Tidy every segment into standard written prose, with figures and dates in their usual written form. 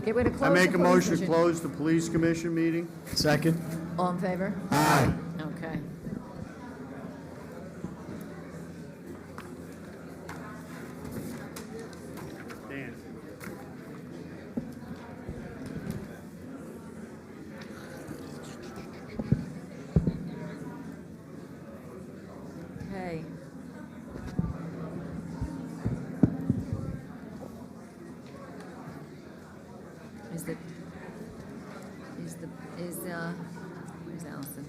Okay, we're going to close I make the a police motion to commission. close the police commission meeting. Second. All in favor? Aye. Okay. Dan. Okay. Where's Allison?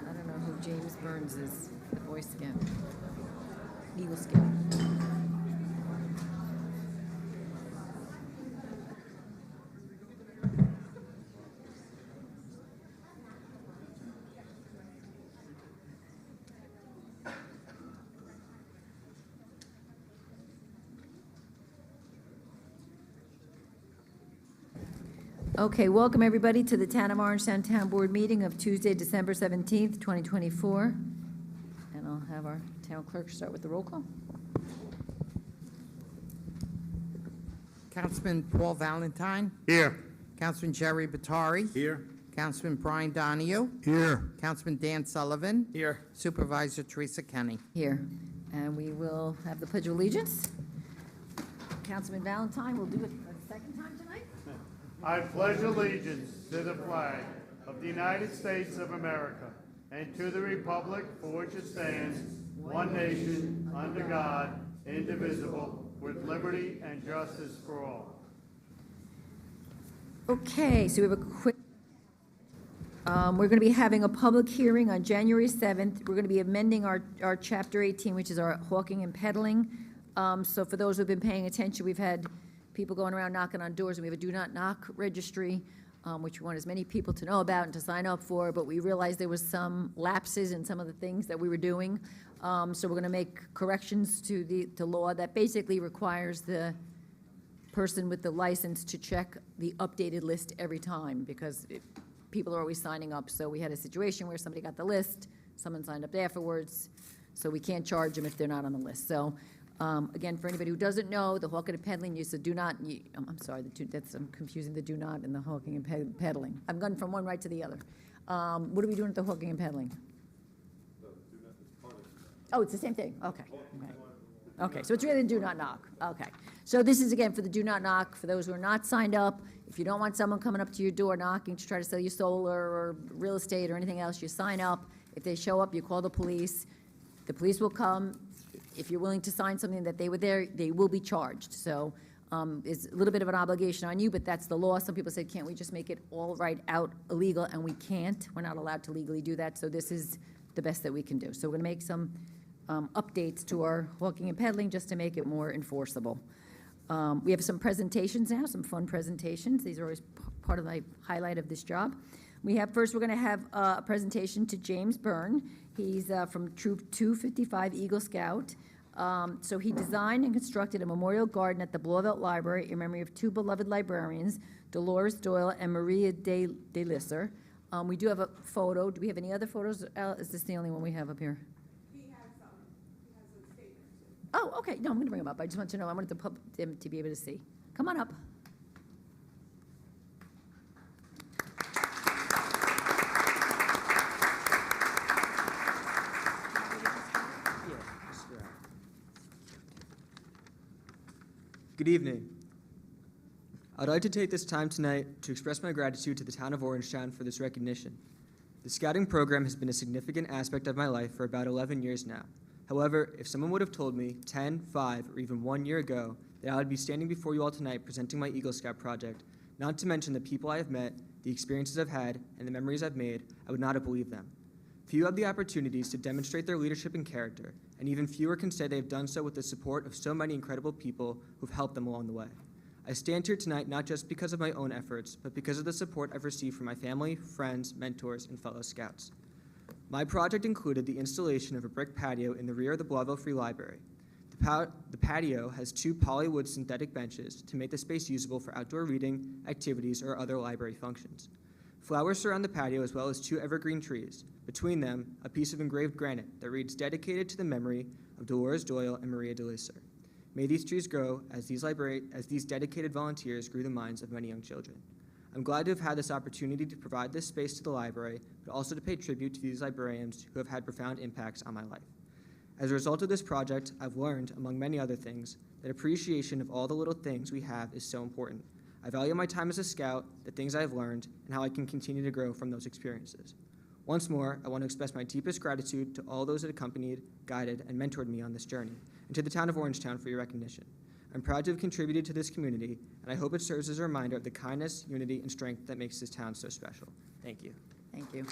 I don't know who James Burns is, the Boy Scout, Eagle Scout. Okay, welcome everybody to the Town of Orangetown Town Board meeting of Tuesday, December 17th, 2024. And I'll have our town clerk start with the roll call. Councilman Paul Valentine. Here. Councilman Jerry Batari. Here. Councilman Brian Donahue. Here. Councilman Dan Sullivan. Here. Supervisor Teresa Kenny. Here. And we will have the Pledge of Allegiance. Councilman Valentine will do it for the second time tonight. I pledge allegiance to the flag of the United States of America and to the republic for which it stands, one nation, under God, indivisible, with liberty and justice for all. Okay, so we have a quick, we're going to be having a public hearing on January 7th. We're going to be amending our Chapter 18, which is our hawking and peddling. So for those who've been paying attention, we've had people going around knocking on doors, and we have a do not knock registry, which we want as many people to know about and to sign up for, but we realized there was some lapses in some of the things that we were doing. So we're going to make corrections to law that basically requires the person with the license to check the updated list every time, because people are always signing up. So we had a situation where somebody got the list, someone signed up afterwards, so we can't charge them if they're not on the list. So again, for anybody who doesn't know, the hawking and peddling use of do not, I'm sorry, I'm confusing the do not and the hawking and peddling. I'm going from one right to the other. What are we doing with the hawking and peddling? Oh, it's the same thing, okay. Okay, so it's really the do not knock, okay. So this is again for the do not knock, for those who are not signed up. If you don't want someone coming up to your door knocking to try to sell you solar or real estate or anything else, you sign up. If they show up, you call the police. The police will come. If you're willing to sign something that they were there, they will be charged. So it's a little bit of an obligation on you, but that's the law. Some people said, can't we just make it all right out illegal? And we can't. We're not allowed to legally do that. So this is the best that we can do. So we're going to make some updates to our hawking and peddling just to make it more enforceable. We have some presentations now, some fun presentations. These are always part of the highlight of this job. We have, first, we're going to have a presentation to James Byrne. He's from Troop 255 Eagle Scout. So he designed and constructed a memorial garden at the Blauvelt Library in memory of two beloved librarians, Dolores Doyle and Maria de Lisser. We do have a photo. Do we have any other photos? Is this the only one we have up here? He has a statement too. Oh, okay. No, I'm going to bring them up. I just want to know. I wanted them to be able to see. Come on up. Good evening. I'd like to take this time tonight to express my gratitude to the town of Orangetown for this recognition. The scouting program has been a significant aspect of my life for about 11 years now. However, if someone would have told me 10, 5, or even 1 year ago that I would be standing before you all tonight presenting my Eagle Scout project, not to mention the people I have met, the experiences I've had, and the memories I've made, I would not have believed them. Few have the opportunities to demonstrate their leadership and character, and even fewer can say they have done so with the support of so many incredible people who've helped them along the way. I stand here tonight not just because of my own efforts, but because of the support I've received from my family, friends, mentors, and fellow scouts. My project included the installation of a brick patio in the rear of the Blauvelt Free Library. The patio has 2 polywood synthetic benches to make the space usable for outdoor reading, activities, or other library functions. Flowers surround the patio as well as 2 evergreen trees. Between them, a piece of engraved granite that reads dedicated to the memory of Dolores Doyle and Maria de Lisser. May these trees grow as these dedicated volunteers grew the minds of many young children. I'm glad to have had this opportunity to provide this space to the library, but also to pay tribute to these librarians who have had profound impacts on my life. As a result of this project, I've learned, among many other things, that appreciation of all the little things we have is so important. I value my time as a scout, the things I have learned, and how I can continue to grow from those experiences. Once more, I want to express my deepest gratitude to all those that accompanied, guided, and mentored me on this journey, and to the town of Orangetown for your recognition. I'm proud to have contributed to this community, and I hope it serves as a reminder of the kindness, unity, and strength that makes this town so special. Thank you. Thank you.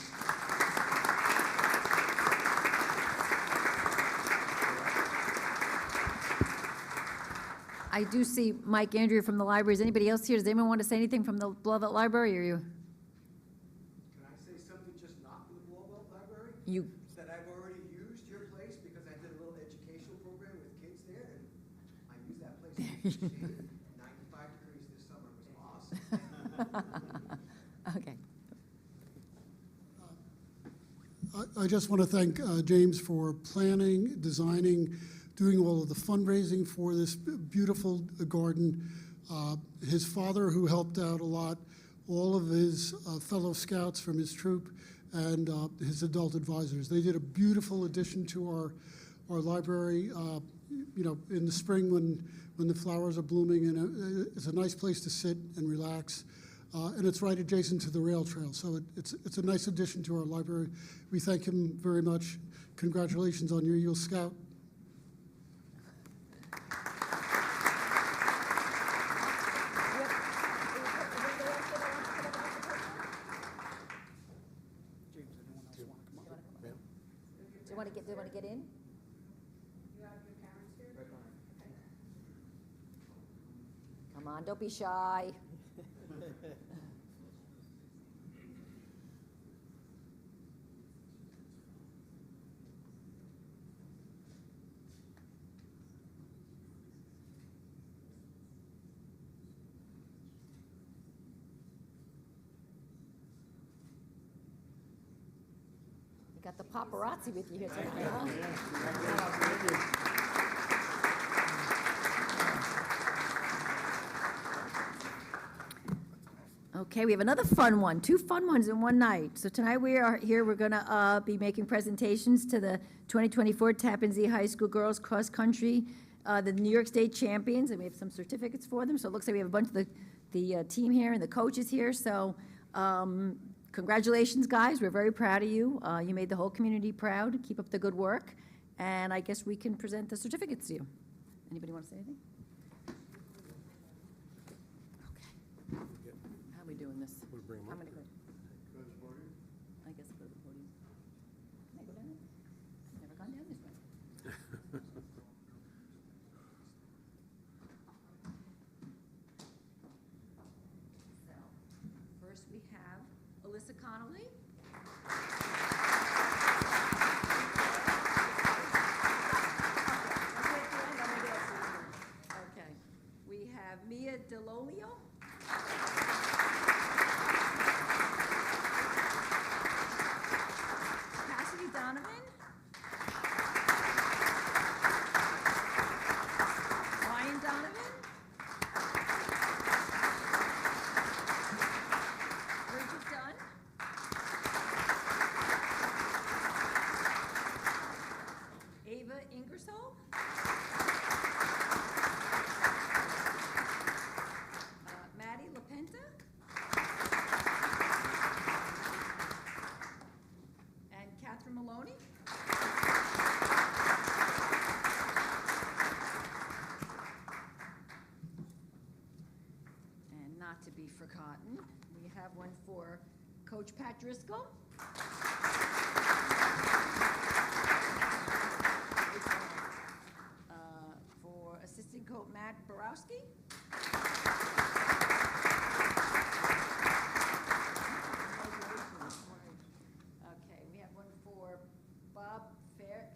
I do see Mike Andrew from the library. Is anybody else here? Does anyone want to say anything from the Blauvelt Library, or you? Can I say something just not from the Blauvelt Library? You, That I've already used your place because I did a little educational program with kids there, and I used that place in the shade. 95 degrees this summer was awesome. okay. I just want to thank James for planning, designing, doing all of the fundraising for this beautiful garden. His father, who helped out a lot, all of his fellow scouts from his troop, and his adult advisors. They did a beautiful addition to our library. You know, in the spring when the flowers are blooming, and it's a nice place to sit and relax. And it's right adjacent to the rail trail, so it's a nice addition to our library. We thank him very much. Congratulations on your Eagle Scout. Do you want to get in? You have your parents here? Okay. Come on, don't be shy. You got the paparazzi with you here tonight, huh? Okay, we have another fun one, two fun ones in one night. So tonight we are here, we're gonna be making presentations to the 2024 Tappan Zee High School Girls Cross Country, the New York State champions, and we have some certificates for them. So it looks like we have a bunch of the team here and the coaches here. So congratulations, guys. We're very proud of you. You made the whole community proud. Keep up the good work. And I guess we can present the certificates to you. Anybody want to say anything? Okay. How are we doing this? I'm gonna go. I guess I'll go to the podium. Can I go down there? I've never gone down this way. So, first we have Alyssa Connolly. Okay. We have Mia DeLolio. Cassidy Donovan. Ryan Donovan. Bridget Dunn. Ava Ingersoll. Maddie LaPenta. And Catherine Maloney. And not to be forgotten, we have one for Coach Pat Driscoll. For Assistant Coach Matt Borowski. Okay, we have one for Bob Favre.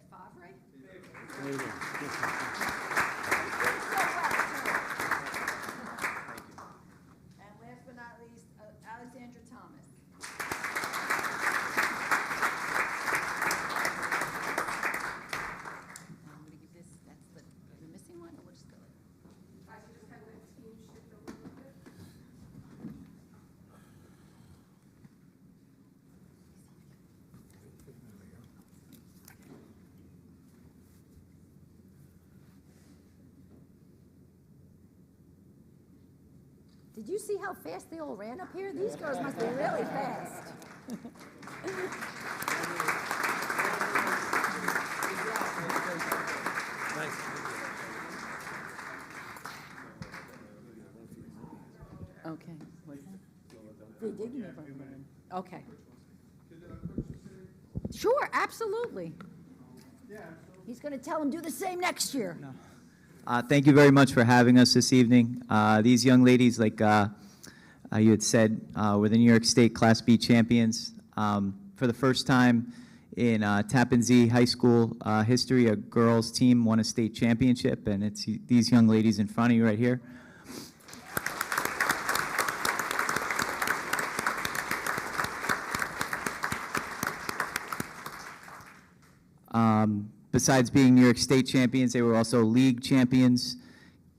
And last but not least, Alexandra Thomas. I'm gonna give this, that's the missing one, or we'll just go like Did you see how fast they all ran up here? These girls must be really fast. Okay. What's that? They did give me a phone number. Okay. Sure, absolutely. He's going to tell him do the same next year. Thank you very much for having us this evening. These young ladies, like you had said, were the New York State Class B champions. For the first time in Tappan Zee High School history, a girls' team won a state championship, and it's these young ladies in front of you right here. Besides being New York State champions, they were also league champions,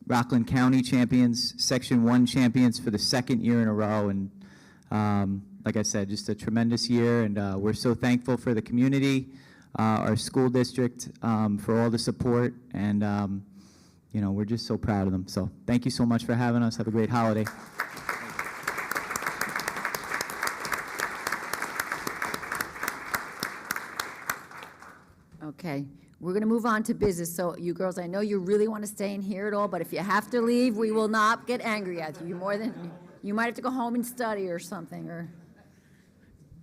Rockland County champions, Section 1 champions for the second year in a row. And like I said, just a tremendous year. And we're so thankful for the community, our school district, for all the support. And, you know, we're just so proud of them. So thank you so much for having us. Have a great holiday. Okay, we're going to move on to business. So you girls, I know you really want to stay in here at all, but if you have to leave, we will not get angry at you. You might have to go home and study or something, or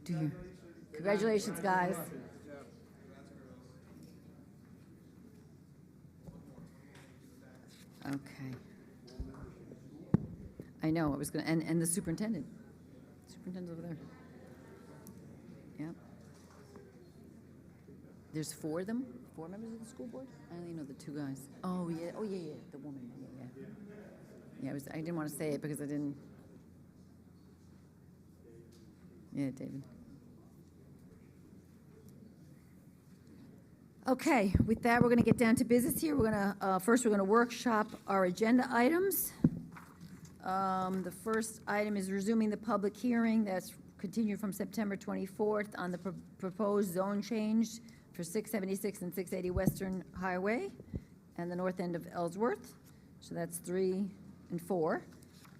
do you? Congratulations, guys. Okay. I know, I was going to, and the superintendent. Superintendent's over there. Yep. There's four of them, 4 members of the school board? I only know the 2 guys. Oh, yeah, the woman, yeah. Yeah, I didn't want to say it because I didn't. Yeah, David. Okay, with that, we're going to get down to business here. We're going to, first, we're going to workshop our agenda items. The first item is resuming the public hearing that's continued from September 24th on the proposed zone change for 676 and 680 Western Highway and the north end of Ellsworth. So that's 3 and 4.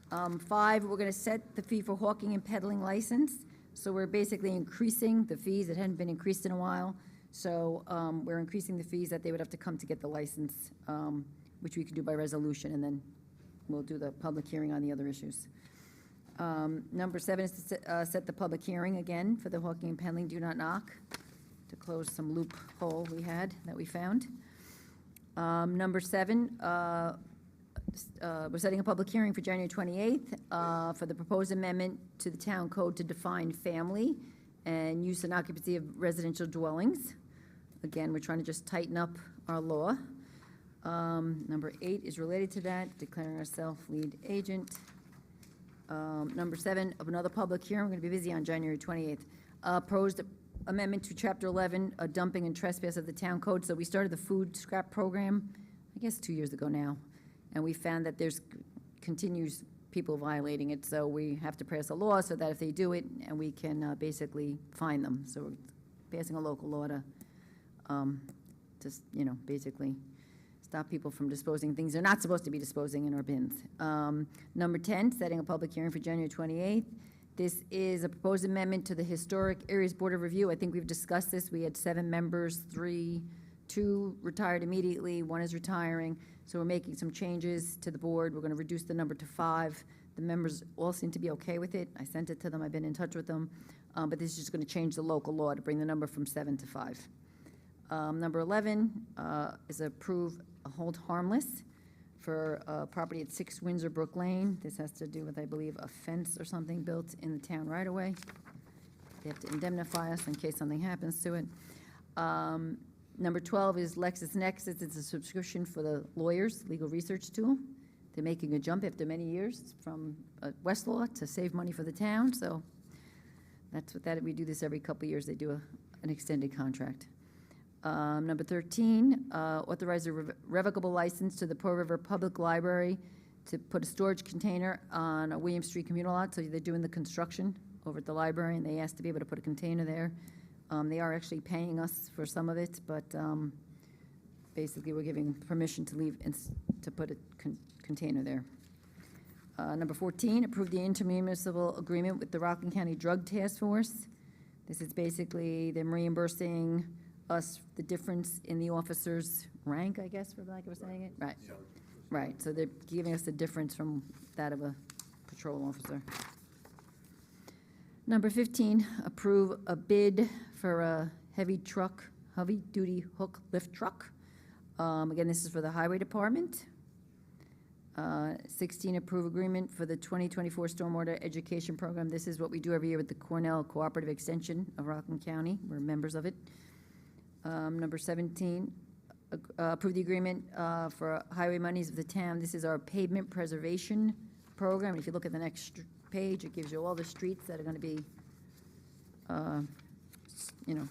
5, we're going to set the fee for hawking and peddling license. So we're basically increasing the fees. It hadn't been increased in a while. So we're increasing the fees that they would have to come to get the license, which we can do by resolution, and then we'll do the public hearing on the other issues. Number 7 is to set the public hearing again for the hawking and peddling do not knock, to close some loophole we had that we found. Number 7, we're setting a public hearing for January 28th for the proposed amendment to the town code to define family and use and occupancy of residential dwellings. Again, we're trying to just tighten up our law. Number 8 is related to that, declaring ourselves lead agent. Number 7, of another public hearing, we're going to be busy on January 28th. Proposed amendment to Chapter 11, dumping and trespass of the town code. So we started the food scrap program, I guess 2 years ago now, and we found that there's continues people violating it. So we have to pass a law so that if they do it, and we can basically fine them. So we're passing a local law to just, basically stop people from disposing things they're not supposed to be disposing in our bins. Number 10, setting a public hearing for January 28th. This is a proposed amendment to the Historic Areas Board of Review. I think we've discussed this. We had 7 members, 2 retired immediately, 1 is retiring. So we're making some changes to the board. We're going to reduce the number to 5. The members all seem to be okay with it. I sent it to them. I've been in touch with them. But this is just going to change the local law to bring the number from 7 to 5. Number 11 is approve a hold harmless for property at 6 Windsor Brook Lane. This has to do with, I believe, a fence or something built in the town right away. They have to indemnify us in case something happens to it. Number 12 is LexisNexis. It's a subscription for the lawyers, legal research tool. They're making a jump after many years from Westlaw to save money for the town. So that's what that, we do this every couple of years. They do an extended contract. Number 13, authorize a revocable license to the Pearl River Public Library to put a storage container on a William Street communal lot. So they're doing the construction over at the library, and they asked to be able to put a container there. They are actually paying us for some of it, but basically we're giving permission to leave and to put a container there. Number 14, approve the intermunicipal agreement with the Rockland County Drug Task Force. This is basically them reimbursing us the difference in the officer's rank, I guess, for lack of saying it. Right, right. So they're giving us the difference from that of a patrol officer. Number 15, approve a bid for a heavy-duty hook lift truck. Again, this is for the Highway Department. 16, approve agreement for the 2024 Stormwater Education Program. This is what we do every year with the Cornell Cooperative Extension of Rockland County. We're members of it. Number 17, approve the agreement for highway monies of the town. This is our pavement preservation program. If you look at the next page, it gives you all the streets that are going to be,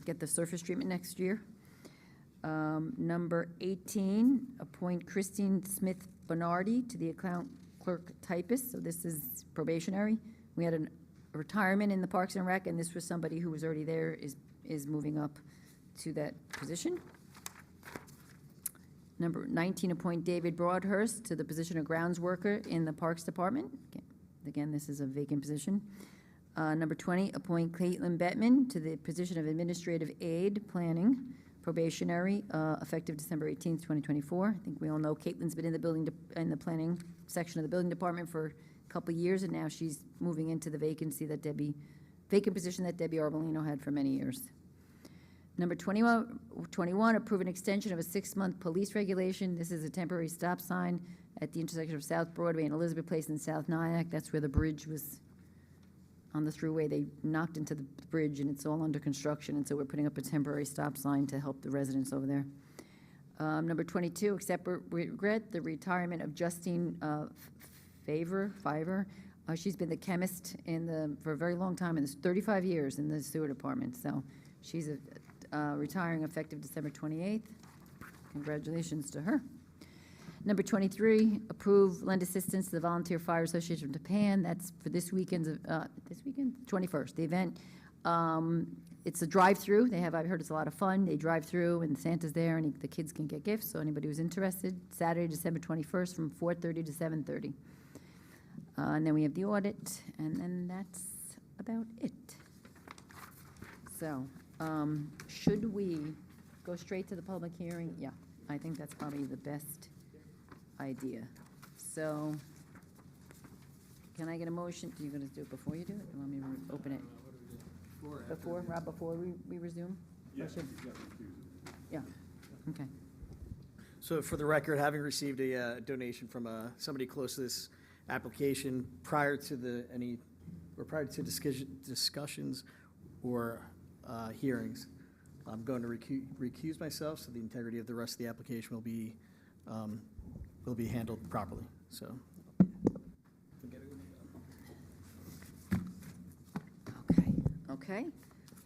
get the surface treatment next year. Number 18, appoint Christine Smith Bernardi to the account clerk typist. So this is probationary. We had a retirement in the Parks and Rec, and this was somebody who was already there, is moving up to that position. Number 19, appoint David Broadhurst to the position of grounds worker in the Parks Department. Again, this is a vacant position. Number 20, appoint Caitlin Bettman to the position of administrative aide planning, probationary, effective December 18th, 2024. I think we all know Caitlin's been in the planning section of the building department for a couple of years, and now she's moving into the vacant position that Debbie Arbolino had for many years. Number 21, approve an extension of a 6-month police regulation. This is a temporary stop sign at the intersection of South Broadway and Elizabeth Place in South Nyack. That's where the bridge was on the throughway. They knocked into the bridge, and it's all under construction, and so we're putting up a temporary stop sign to help the residents over there. Number 22, accept regret the retirement of Justine Fiver. She's been the chemist for a very long time, and it's 35 years in the sewer department, so she's retiring effective December 28th. Congratulations to her. Number 23, approve lend assistance to the Volunteer Fire Association of Japan. That's for this weekend, 21st, the event. It's a drive-through. I've heard it's a lot of fun. They drive through, and Santa's there, and the kids can get gifts, so anybody who's interested, Saturday, December 21st, from 4:30 to 7:30. And then we have the audit, and then that's about it. So, should we go straight to the public hearing? Yeah, I think that's probably the best idea. So, can I get a motion? Are you going to do it before you do it? Or want me to open it? Before we resume? Yes. Yeah, okay. So for the record, having received a donation from somebody close to this application prior to discussions or hearings, I'm going to recuse myself, so the integrity of the rest of the application will be handled properly. So. Okay.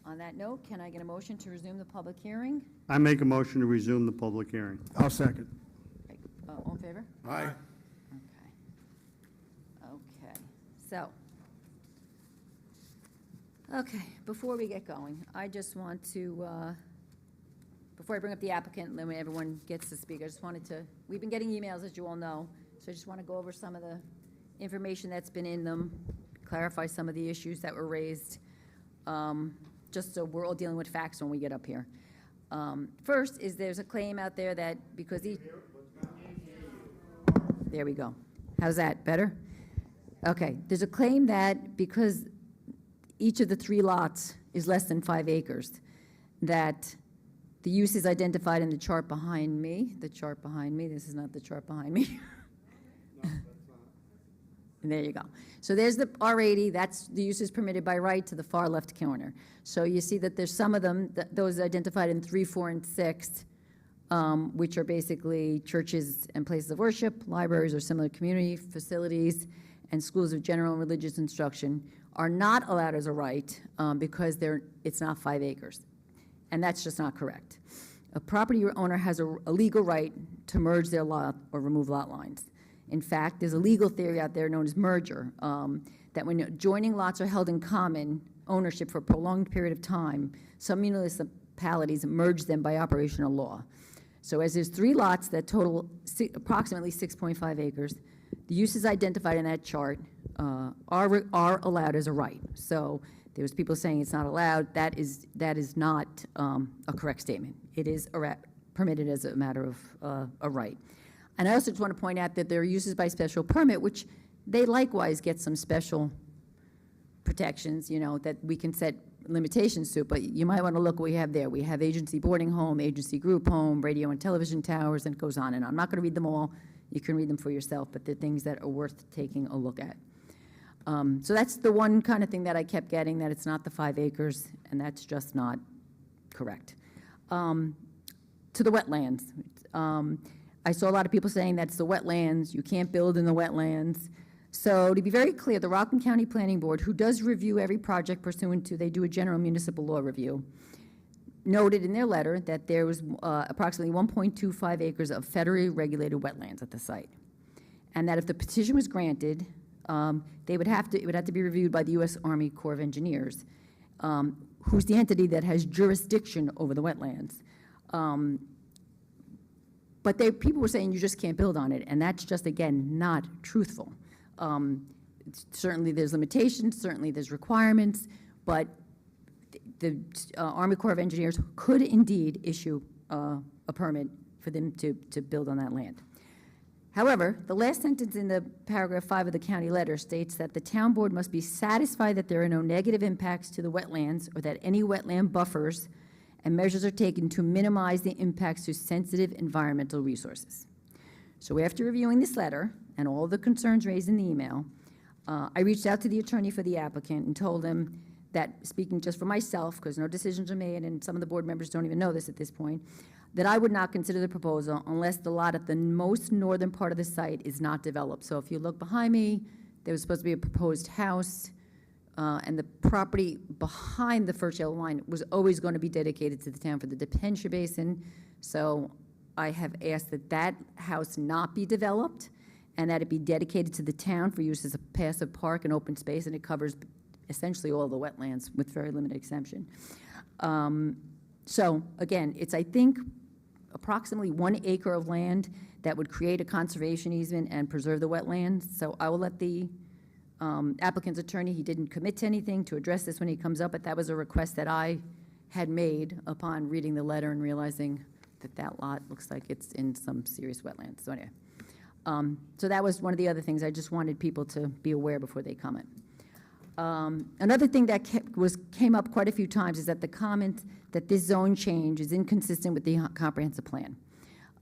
On that note, can I get a motion to resume the public hearing? I make a motion to resume the public hearing. I'll second. Great. All in favor? Aye. Okay. So, before we get going, I just want to, before I bring up the applicant, then when everyone gets to speak, I just wanted to, we've been getting emails, as you all know, so I just want to go over some of the information that's been in them, clarify some of the issues that were raised, just so we're all dealing with facts when we get up here. First is there's a claim out there that because there we go. How's that, better? Okay, there's a claim that because each of the 3 lots is less than 5 acres, that the use is identified in the chart behind me. This is not the chart behind me. And there you go. So there's the R80, that's the use is permitted by right to the far left corner. So you see that there's some of them, those identified in 3, 4, and 6, which are basically churches and places of worship, libraries or similar community facilities, and schools of general and religious instruction, are not allowed as a right because it's not 5 acres. And that's just not correct. A property owner has a legal right to merge their lot or remove lot lines. In fact, there's a legal theory out there known as merger, that when adjoining lots are held in common ownership for a prolonged period of time, some municipalities merge them by operational law. So as there's 3 lots that total approximately 6.5 acres, the uses identified in that chart are allowed as a right. So there's people saying it's not allowed. That is not a correct statement. It is permitted as a matter of a right. And I also just want to point out that there are uses by special permit, which they likewise get some special protections, you know, that we can set limitations to, but you might want to look what we have there. We have agency boarding home, agency group home, radio and television towers, and it goes on and on. I'm not going to read them all. You can read them for yourself, but they're things that are worth taking a look at. So that's the one kind of thing that I kept getting, that it's not the 5 acres, and that's just not correct. To the wetlands. I saw a lot of people saying that's the wetlands, you can't build in the wetlands. So to be very clear, the Rockland County Planning Board, who does review every project pursuant to, they do a general municipal law review, noted in their letter that there was approximately 1.25 acres of federally regulated wetlands at the site. And that if the petition was granted, it would have to be reviewed by the U.S. Army Corps of Engineers, who's the entity that has jurisdiction over the wetlands. But people were saying you just can't build on it, and that's just, again, not truthful. Certainly there's limitations, certainly there's requirements, but the Army Corps of Engineers could indeed issue a permit for them to build on that land. However, the last sentence in the paragraph 5 of the county letter states that the town board must be satisfied that there are no negative impacts to the wetlands or that any wetland buffers and measures are taken to minimize the impacts to sensitive environmental resources. So after reviewing this letter and all the concerns raised in the email, I reached out to the attorney for the applicant and told him that, speaking just for myself, because no decisions are made and some of the board members don't even know this at this point, that I would not consider the proposal unless the lot at the most northern part of the site is not developed. So if you look behind me, there was supposed to be a proposed house, and the property behind the first yellow line was always going to be dedicated to the town for the detention basin. So I have asked that that house not be developed and that it be dedicated to the town for use as a passive park and open space, and it covers essentially all the wetlands with very limited exemption. So again, it's, I think, approximately 1 acre of land that would create a conservation easement and preserve the wetlands. So I will let the applicant's attorney, he didn't commit to anything to address this when he comes up, but that was a request that I had made upon reading the letter and realizing that that lot looks like it's in some serious wetlands. So anyway, so that was one of the other things I just wanted people to be aware before they comment. Another thing that came up quite a few times is that the comment that this zone change is inconsistent with the comprehensive plan.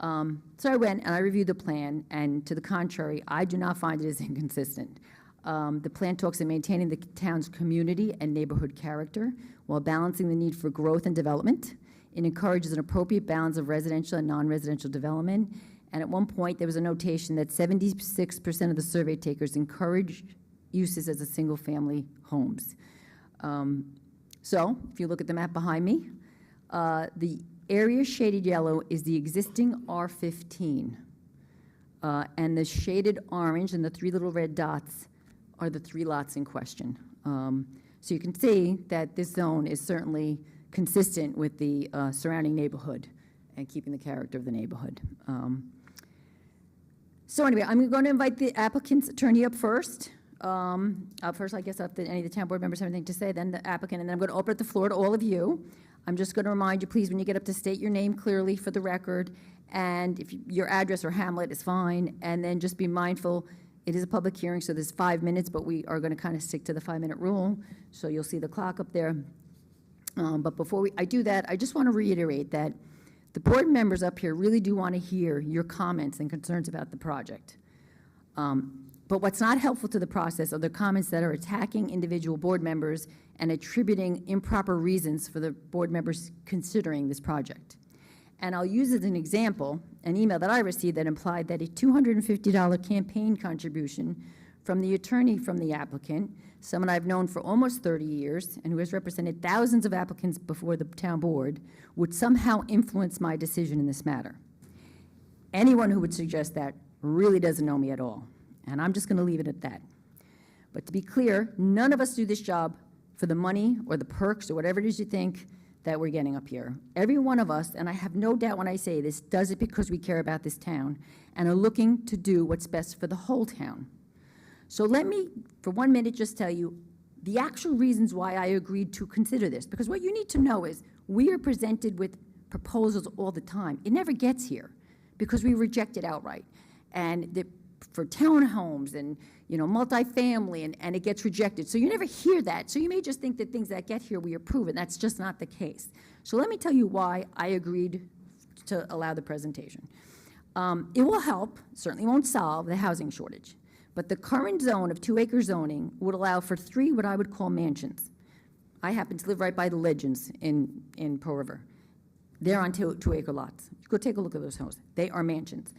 So I went and I reviewed the plan, and to the contrary, I do not find it as inconsistent. The plan talks of maintaining the town's community and neighborhood character while balancing the need for growth and development. It encourages an appropriate balance of residential and non-residential development. And at one point, there was a notation that 76% of the survey takers encouraged uses as a single-family homes. So if you look at the map behind me, the area shaded yellow is the existing R15. And the shaded orange and the 3 little red dots are the 3 lots in question. So you can see that this zone is certainly consistent with the surrounding neighborhood and keeping the character of the neighborhood. So anyway, I'm going to invite the applicant's attorney up first. First, I guess, if any of the town board members have anything to say, then the applicant, and then I'm going to open up the floor to all of you. I'm just going to remind you, please, when you get up, to state your name clearly for the record, and if your address or hamlet is fine, and then just be mindful, it is a public hearing, so there's 5 minutes, but we are going to kind of stick to the 5-minute rule, so you'll see the clock up there. But before I do that, I just want to reiterate that the board members up here really do want to hear your comments and concerns about the project. But what's not helpful to the process are the comments that are attacking individual board members and attributing improper reasons for the board members considering this project. And I'll use as an example an email that I received that implied that a $250 campaign contribution from the attorney from the applicant, someone I've known for almost 30 years and who has represented thousands of applicants before the town board, would somehow influence my decision in this matter. Anyone who would suggest that really doesn't know me at all. And I'm just going to leave it at that. But to be clear, none of us do this job for the money or the perks or whatever it is you think that we're getting up here. Every one of us, and I have no doubt when I say this, does it because we care about this town and are looking to do what's best for the whole town. So let me, for 1 minute, just tell you the actual reasons why I agreed to consider this. Because what you need to know is we are presented with proposals all the time. It never gets here because we reject it outright. And for townhomes and, you know, multifamily, and it gets rejected. So you never hear that. So you may just think that things that get here we approve, and that's just not the case. So let me tell you why I agreed to allow the presentation. It will help, certainly won't solve the housing shortage, but the current zone of 2-acre zoning would allow for 3 what I would call mansions. I happen to live right by the Legends in Pearl River. They're on 2-acre lots. Go take a look at those homes. They are mansions.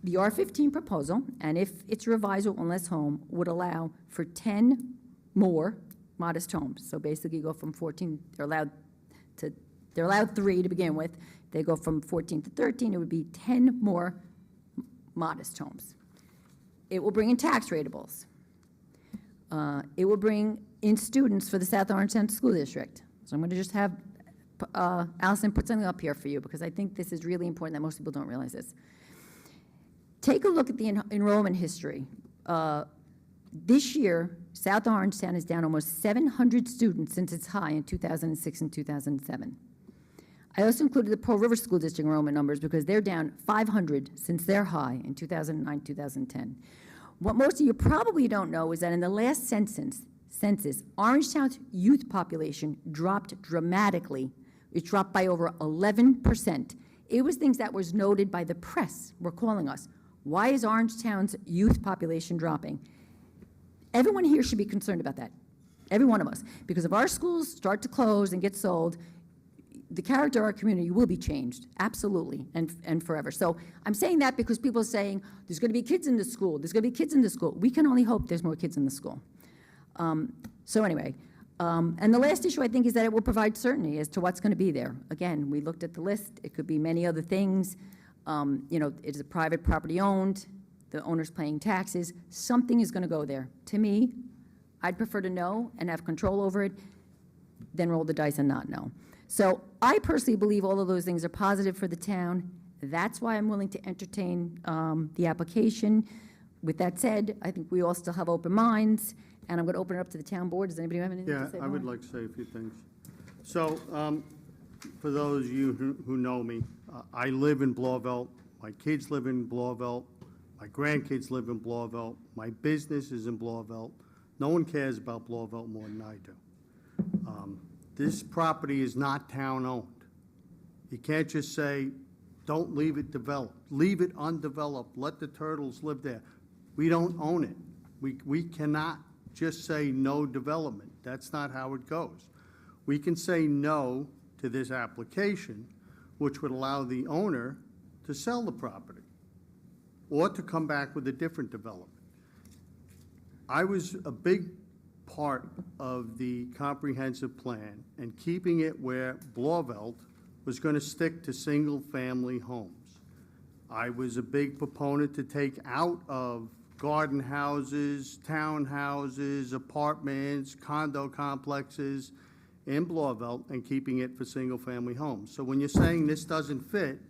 The R15 proposal, and if it's revised or one less home, would allow for 10 more modest homes. So basically you go from 14, they're allowed 3 to begin with. They go from 14 to 13, it would be 10 more modest homes. It will bring in tax ratables. It will bring in students for the South Orangetown School District. So I'm going to just have Allison put something up here for you because I think this is really important that most people don't realize this. Take a look at the enrollment history. This year, South Orangetown is down almost 700 students since its high in 2006 and 2007. I also included the Pearl River School District enrollment numbers because they're down 500 since their high in 2009, 2010. What most of you probably don't know is that in the last census, Orangetown's youth population dropped dramatically. It dropped by over 11%. It was things that was noted by the press were calling us. Why is Orangetown's youth population dropping? Everyone here should be concerned about that, every one of us, because if our schools start to close and get sold, the character of our community will be changed, absolutely, and forever. So I'm saying that because people are saying, there's going to be kids in the school, there's going to be kids in the school. We can only hope there's more kids in the school. So anyway, and the last issue I think is that it will provide certainty as to what's going to be there. Again, we looked at the list, it could be many other things. You know, it's a private property owned, the owner's paying taxes, something is going to go there. To me, I'd prefer to know and have control over it than roll the dice and not know. So I personally believe all of those things are positive for the town. That's why I'm willing to entertain the application. With that said, I think we all still have open minds, and I'm going to open it up to the town board. Does anybody have anything to say? Yeah, I would like to say a few things. So, for those of you who know me, I live in Blauvelt, my kids live in Blauvelt, my grandkids live in Blauvelt, my business is in Blauvelt. No one cares about Blauvelt more than I do. This property is not town-owned. You can't just say, don't leave it developed. Leave it undeveloped. Let the turtles live there. We don't own it. We cannot just say no development. That's not how it goes. We can say no to this application, which would allow the owner to sell the property or to come back with a different development. I was a big part of the comprehensive plan and keeping it where Blauvelt was going to stick to single-family homes. I was a big proponent to take out of garden houses, townhouses, apartments, condo complexes in Blauvelt and keeping it for single-family homes. So when you're saying this doesn't fit,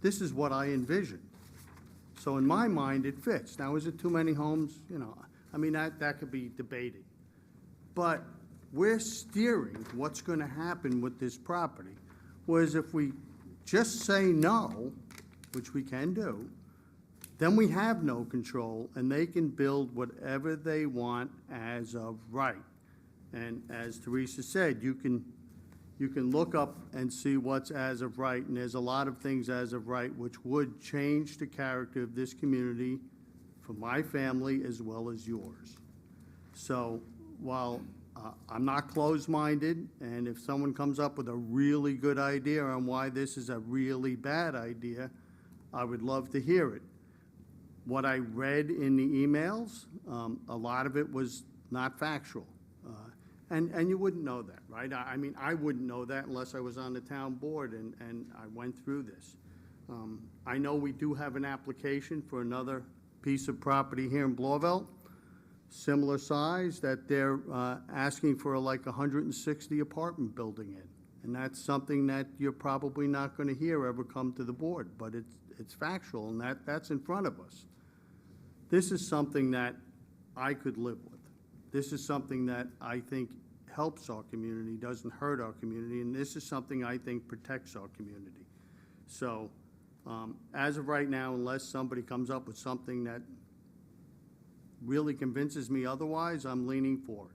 this is what I envisioned. So in my mind, it fits. Now, is it too many homes? You know, I mean, that could be debated. But we're steering what's going to happen with this property. Whereas if we just say no, which we can do, then we have no control, and they can build whatever they want as of right. And as Teresa said, you can look up and see what's as of right, and there's a lot of things as of right which would change the character of this community for my family as well as yours. So while I'm not closed-minded, and if someone comes up with a really good idea on why this is a really bad idea, I would love to hear it. What I read in the emails, a lot of it was not factual. And you wouldn't know that, right? I mean, I wouldn't know that unless I was on the town board and I went through this. I know we do have an application for another piece of property here in Blauvelt, similar size, that they're asking for like 160 apartment building in. And that's something that you're probably not going to hear ever come to the board, but it's factual, and that's in front of us. This is something that I could live with. This is something that I think helps our community, doesn't hurt our community, and this is something I think protects our community. So, as of right now, unless somebody comes up with something that really convinces me otherwise, I'm leaning for it.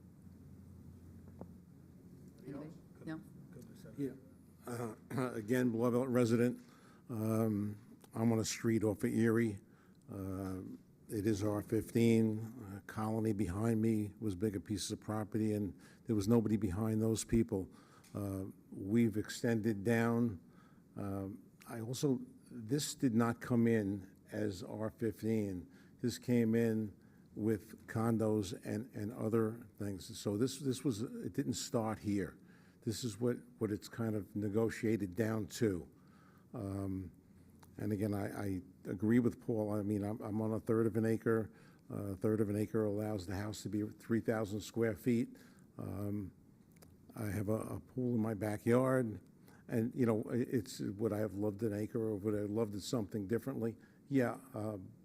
No? Yeah. Again, beloved resident, I'm on a street off of Erie. It is R15. Colony behind me was bigger pieces of property, and there was nobody behind those people. We've extended down. This did not come in as R15. This came in with condos and other things. So it didn't start here. This is what it's kind of negotiated down to. And again, I agree with Paul. I mean, I'm on a third of an acre. A third of an acre allows the house to be 3,000 square feet. I have a pool in my backyard. And, you know, would I have loved an acre, or would I have loved it something differently? Yeah,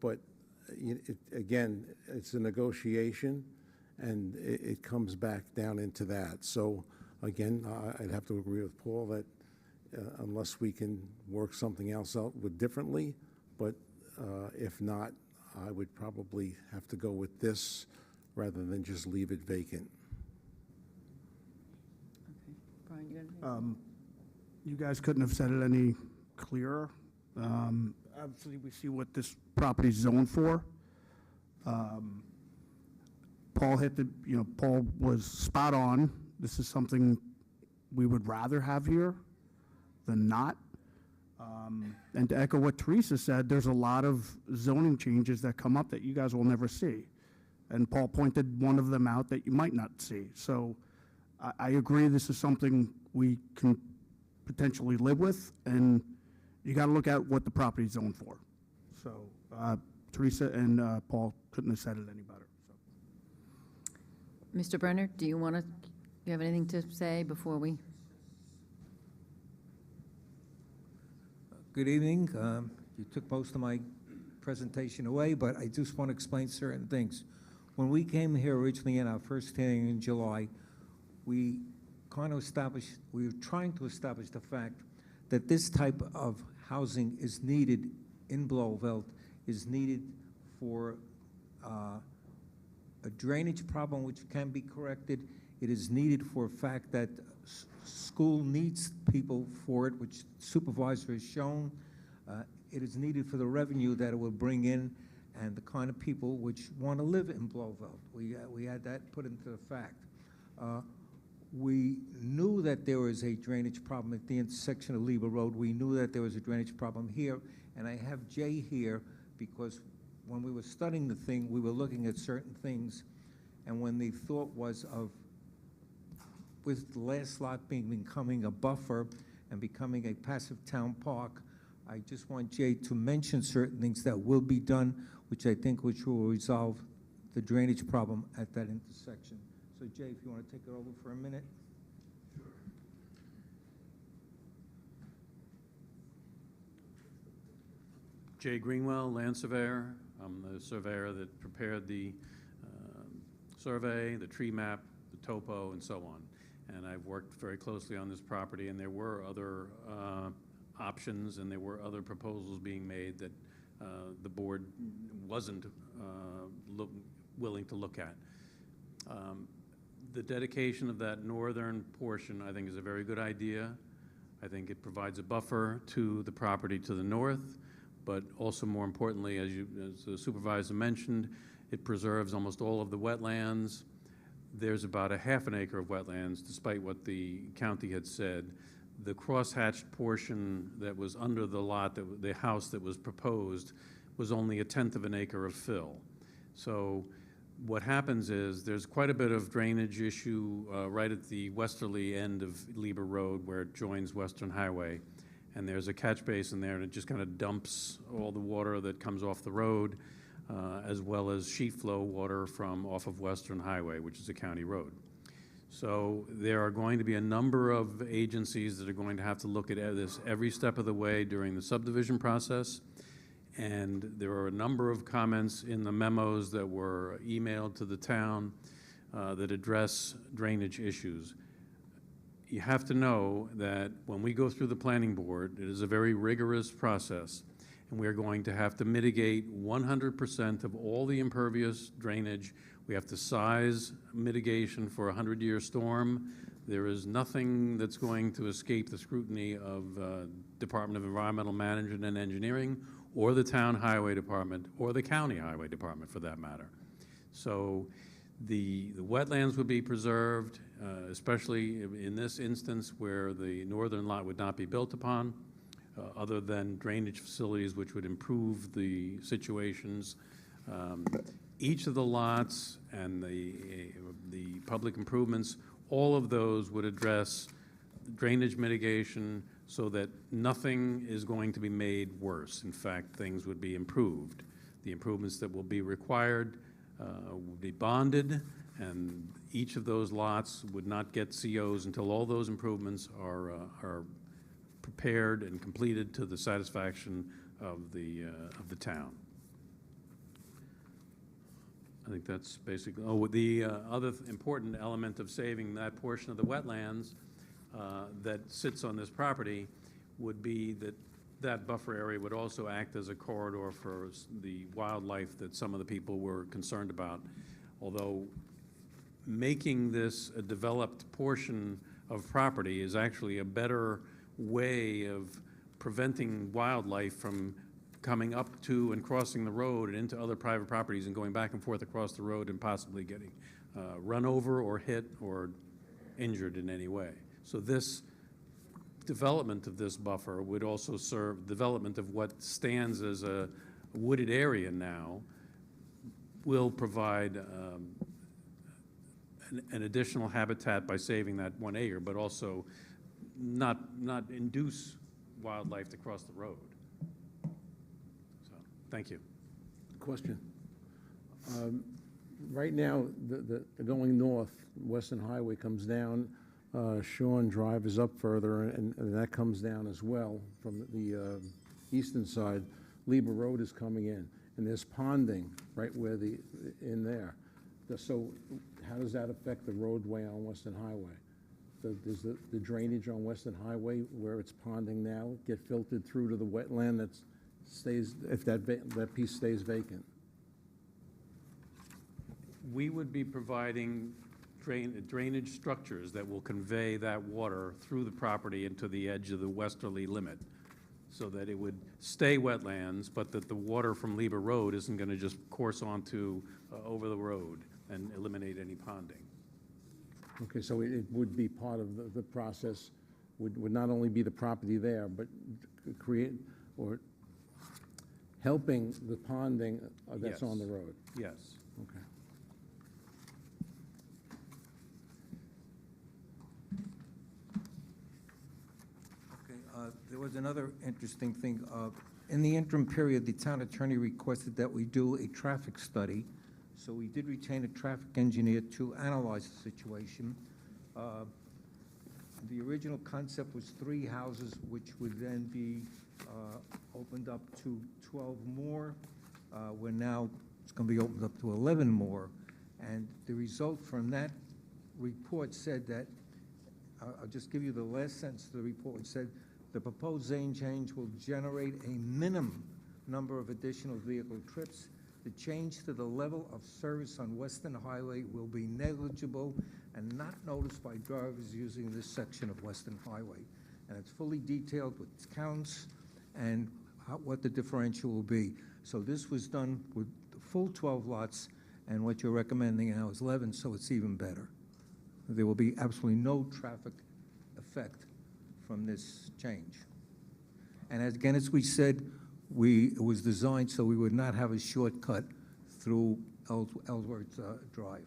but again, it's a negotiation, and it comes back down into that. So again, I'd have to agree with Paul that unless we can work something else out with differently, but if not, I would probably have to go with this rather than just leave it vacant. Okay. Brian, you got anything? You guys couldn't have said it any clearer. Obviously, we see what this property's zoned for. Paul Paul was spot on. This is something we would rather have here than not. And to echo what Teresa said, there's a lot of zoning changes that come up that you guys will never see. And Paul pointed one of them out that you might not see. So I agree this is something we can potentially live with, and you got to look at what the property's zoned for. So Teresa and Paul couldn't have said it any better. So. Mr. Brenner, do you have anything to say before we? Good evening. You took most of my presentation away, but I just want to explain certain things. When we came here originally in our first hearing in July, we were trying to establish the fact that this type of housing is needed in Blauvelt, is needed for a drainage problem which can be corrected. It is needed for a fact that school needs people for it, which supervisor has shown. It is needed for the revenue that it will bring in and the kind of people which want to live in Blauvelt. We had that put into the fact. We knew that there was a drainage problem at the intersection of Lieber Road. We knew that there was a drainage problem here, and I have Jay here because when we were studying the thing, we were looking at certain things, and when the thought was of, with the last lot becoming a buffer and becoming a passive town park, I just want Jay to mention certain things that will be done, which I think will resolve the drainage problem at that intersection. So Jay, if you want to take it over for a minute. Jay Greenwell, land surveyor. I'm the surveyor that prepared the survey, the tree map, the topo, and so on. And I've worked very closely on this property, and there were other options, and there were other proposals being made that the board wasn't willing to look at. The dedication of that northern portion, I think, is a very good idea. I think it provides a buffer to the property to the north, but also more importantly, as the supervisor mentioned, it preserves almost all of the wetlands. There's about a half an acre of wetlands, despite what the county had said. The crosshatched portion that was under the lot, the house that was proposed, was only 1/10 of an acre of fill. So what happens is there's quite a bit of drainage issue right at the westerly end of Lieber Road where it joins Western Highway. And there's a catch basin there, and it just kind of dumps all the water that comes off the road, as well as sheet flow water from off of Western Highway, which is a county road. So there are going to be a number of agencies that are going to have to look at this every step of the way during the subdivision process. And there are a number of comments in the memos that were emailed to the town that address drainage issues. You have to know that when we go through the planning board, it is a very rigorous process, and we are going to have to mitigate 100% of all the impervious drainage. We have to size mitigation for a 100-year storm. There is nothing that's going to escape the scrutiny of Department of Environmental Management and Engineering, or the town highway department, or the county highway department for that matter. So the wetlands would be preserved, especially in this instance where the northern lot would not be built upon, other than drainage facilities which would improve the situations. Each of the lots and the public improvements, all of those would address drainage mitigation so that nothing is going to be made worse. In fact, things would be improved. The improvements that will be required will be bonded, and each of those lots would not get COs until all those improvements are prepared and completed to the satisfaction of the town. I think that's basically, the other important element of saving that portion of the wetlands that sits on this property would be that that buffer area would also act as a corridor for the wildlife that some of the people were concerned about. Although making this a developed portion of property is actually a better way of preventing wildlife from coming up to and crossing the road and into other private properties and going back and forth across the road and possibly getting run over or hit or injured in any way. So this development of this buffer would also serve development of what stands as a wooded area now, will provide an additional habitat by saving that 1 acre, but also not induce wildlife to cross the road. So, thank you. Question. Right now, the going north, Western Highway comes down, Shawn Drive is up further, and that comes down as well from the eastern side. Lieber Road is coming in, and there's ponding right where in there. So how does that affect the roadway on Western Highway? Does the drainage on Western Highway, where it's ponding now, get filtered through to the wetland that stays, if that piece stays vacant? We would be providing drainage structures that will convey that water through the property into the edge of the westerly limit, so that it would stay wetlands, but that the water from Lieber Road isn't going to just course onto over the road and eliminate any ponding. Okay, so it would be part of the process, would not only be the property there, but create or helping the ponding that's on the road? Yes. Okay. There was another interesting thing. In the interim period, the town attorney requested that we do a traffic study. So we did retain a traffic engineer to analyze the situation. The original concept was 3 houses, which would then be opened up to 12 more. Where now it's going to be opened up to 11 more. And the result from that report said that, I'll just give you the last sentence of the report, which said, the proposed zone change will generate a minimum number of additional vehicle trips. The change to the level of service on Western Highway will be negligible and not noticed by drivers using this section of Western Highway. And it's fully detailed with counts and what the differential will be. So this was done with the full 12 lots, and what you're recommending now is 11, so it's even better. There will be absolutely no traffic effect from this change. And again, as we said, it was designed so we would not have a shortcut through Ellsworth Drive.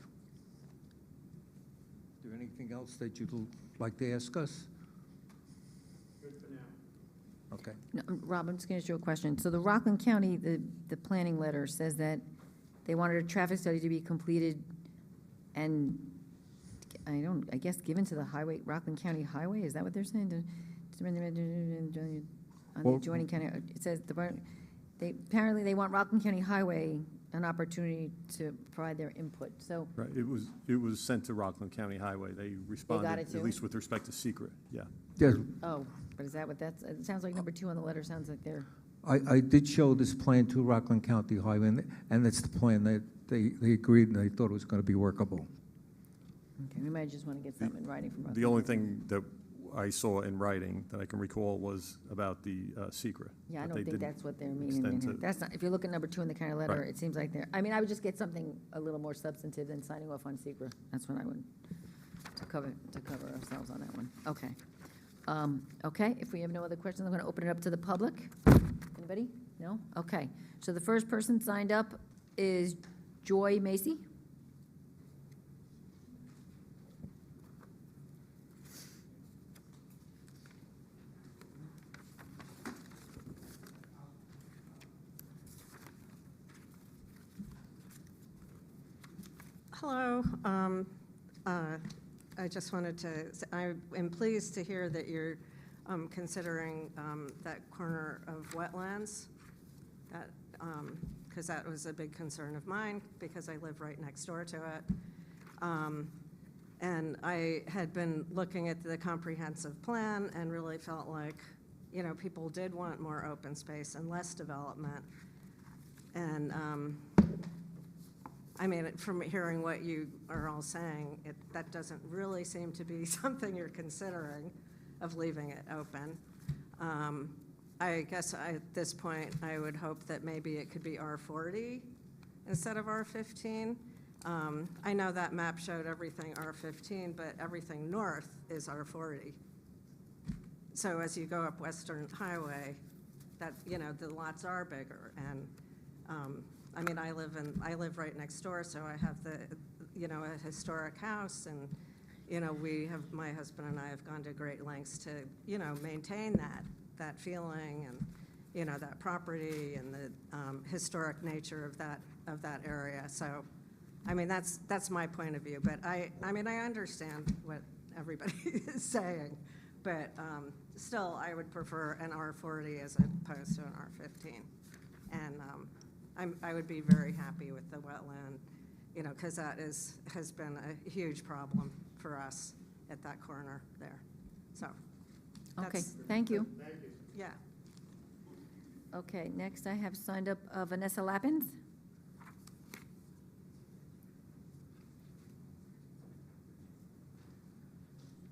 Is there anything else that you'd like to ask us? Good for now. Okay. No, Rob, I'm just going to ask you a question. So the Rockland County, the planning letter says that they wanted a traffic study to be completed and I guess given to the highway, Rockland County Highway, is that what they're saying? On the Well- adjoining county, it says, apparently they want Rockland County Highway an opportunity to provide their input, so, Right, it was sent to Rockland County Highway. They responded, it too? at least with respect to secret, yeah. Yes, oh, but is that what that's, it sounds like number 2 on the letter sounds like they're, I did show this plan to Rockland County Highway, and that's the plan that they agreed and they thought it was going to be workable. okay, we might just want to get something in writing from us. The only thing that I saw in writing that I can recall was about the secret. Yeah, I that don't they think didn't that's what they're meaning extend in here. to- That's not, if you look at number 2 in the kind of letter, Right. it seems like they're, I mean, I would just get something a little more substantive than signing off on secret. That's what I would, to cover ourselves on that one. Okay. Okay, if we have no other questions, I'm going to open it up to the public. Anybody? No? Okay. So the first person signed up is Joy Macy. Hello. I just wanted to, I am pleased to hear that you're considering that corner of wetlands, that, because that was a big concern of mine, because I live right next door to it. And I had been looking at the comprehensive plan and really felt like, you know, people did want more open space and less development. And I mean, from hearing what you are all saying, that doesn't really seem to be something you're considering of leaving it open. I guess at this point, I would hope that maybe it could be R40 instead of R15. I know that map showed everything R15, but everything north is R40. So as you go up Western Highway, that, you know, the lots are bigger. And I mean, I live right next door, so I have the, you know, a historic house, and, you know, my husband and I have gone to great lengths to, you know, maintain that feeling and, you know, that property and the historic nature of that area. So, I mean, that's my point of view. But I mean, I understand what everybody is saying, but still, I would prefer an R40 as opposed to an R15. And I would be very happy with the wetland, you know, because that has been a huge problem for us at that corner there. So, Okay, that's, thank you. yeah. Okay, next I have signed up Vanessa Lappins.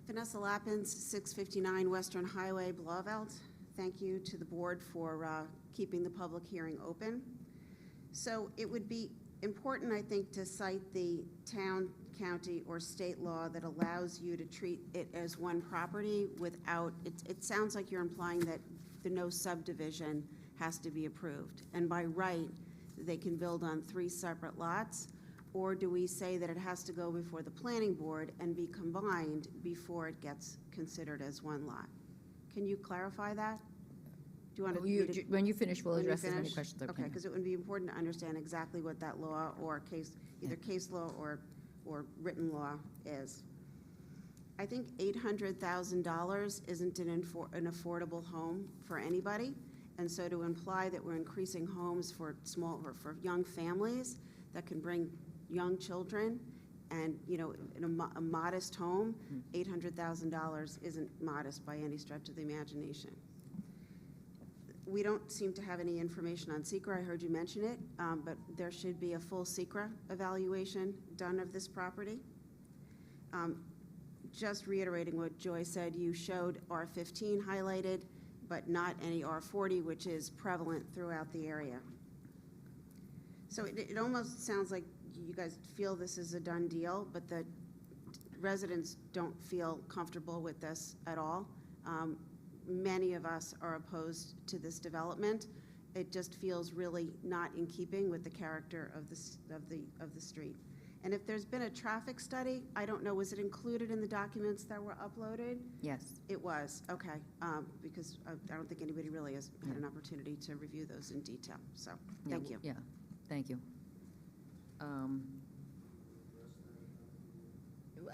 Vanessa Lappins, 659 Western Highway, Blauvelt. Thank you to the board for keeping the public hearing open. So it would be important, I think, to cite the town, county, or state law that allows you to treat it as one property without, it sounds like you're implying that the no subdivision has to be approved. And by right, they can build on 3 separate lots, or do we say that it has to go before the planning board and be combined before it gets considered as one lot? Can you clarify that? Do you want to? When you finish, we'll When you address as many finish? questions as we Okay, can. because it would be important to understand exactly what that law or either case law or written law is. I think $800,000 isn't an affordable home for anybody, and so to imply that we're increasing homes for for young families that can bring young children and, you know, in a modest home, $800,000 isn't modest by any stretch of the imagination. We don't seem to have any information on SECRA. I heard you mention it, but there should be a full SECRA evaluation done of this property. Just reiterating what Joy said, you showed R15 highlighted, but not any R40, which is prevalent throughout the area. So it almost sounds like you guys feel this is a done deal, but the residents don't feel comfortable with this at all. Many of us are opposed to this development. It just feels really not in keeping with the character of the street. And if there's been a traffic study, I don't know, was it included in the documents that were uploaded? Yes. It was, okay, because I don't think anybody really has had an opportunity to review those in detail, so, thank you. Yeah, thank you.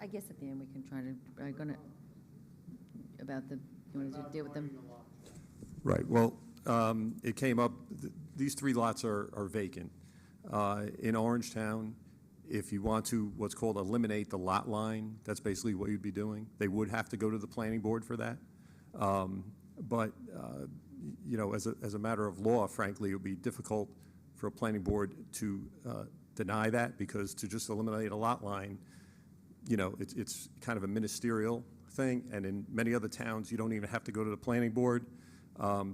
I guess at the end we can try to, I'm gonna, about the, you want to deal with them? Right, well, it came up, these 3 lots are vacant. In Orangetown, if you want to, what's called eliminate the lot line, that's basically what you'd be doing. They would have to go to the planning board for that. But, you know, as a matter of law, frankly, it would be difficult for a planning board to deny that, because to just eliminate a lot line, you know, it's kind of a ministerial thing, and in many other towns, you don't even have to go to the planning board,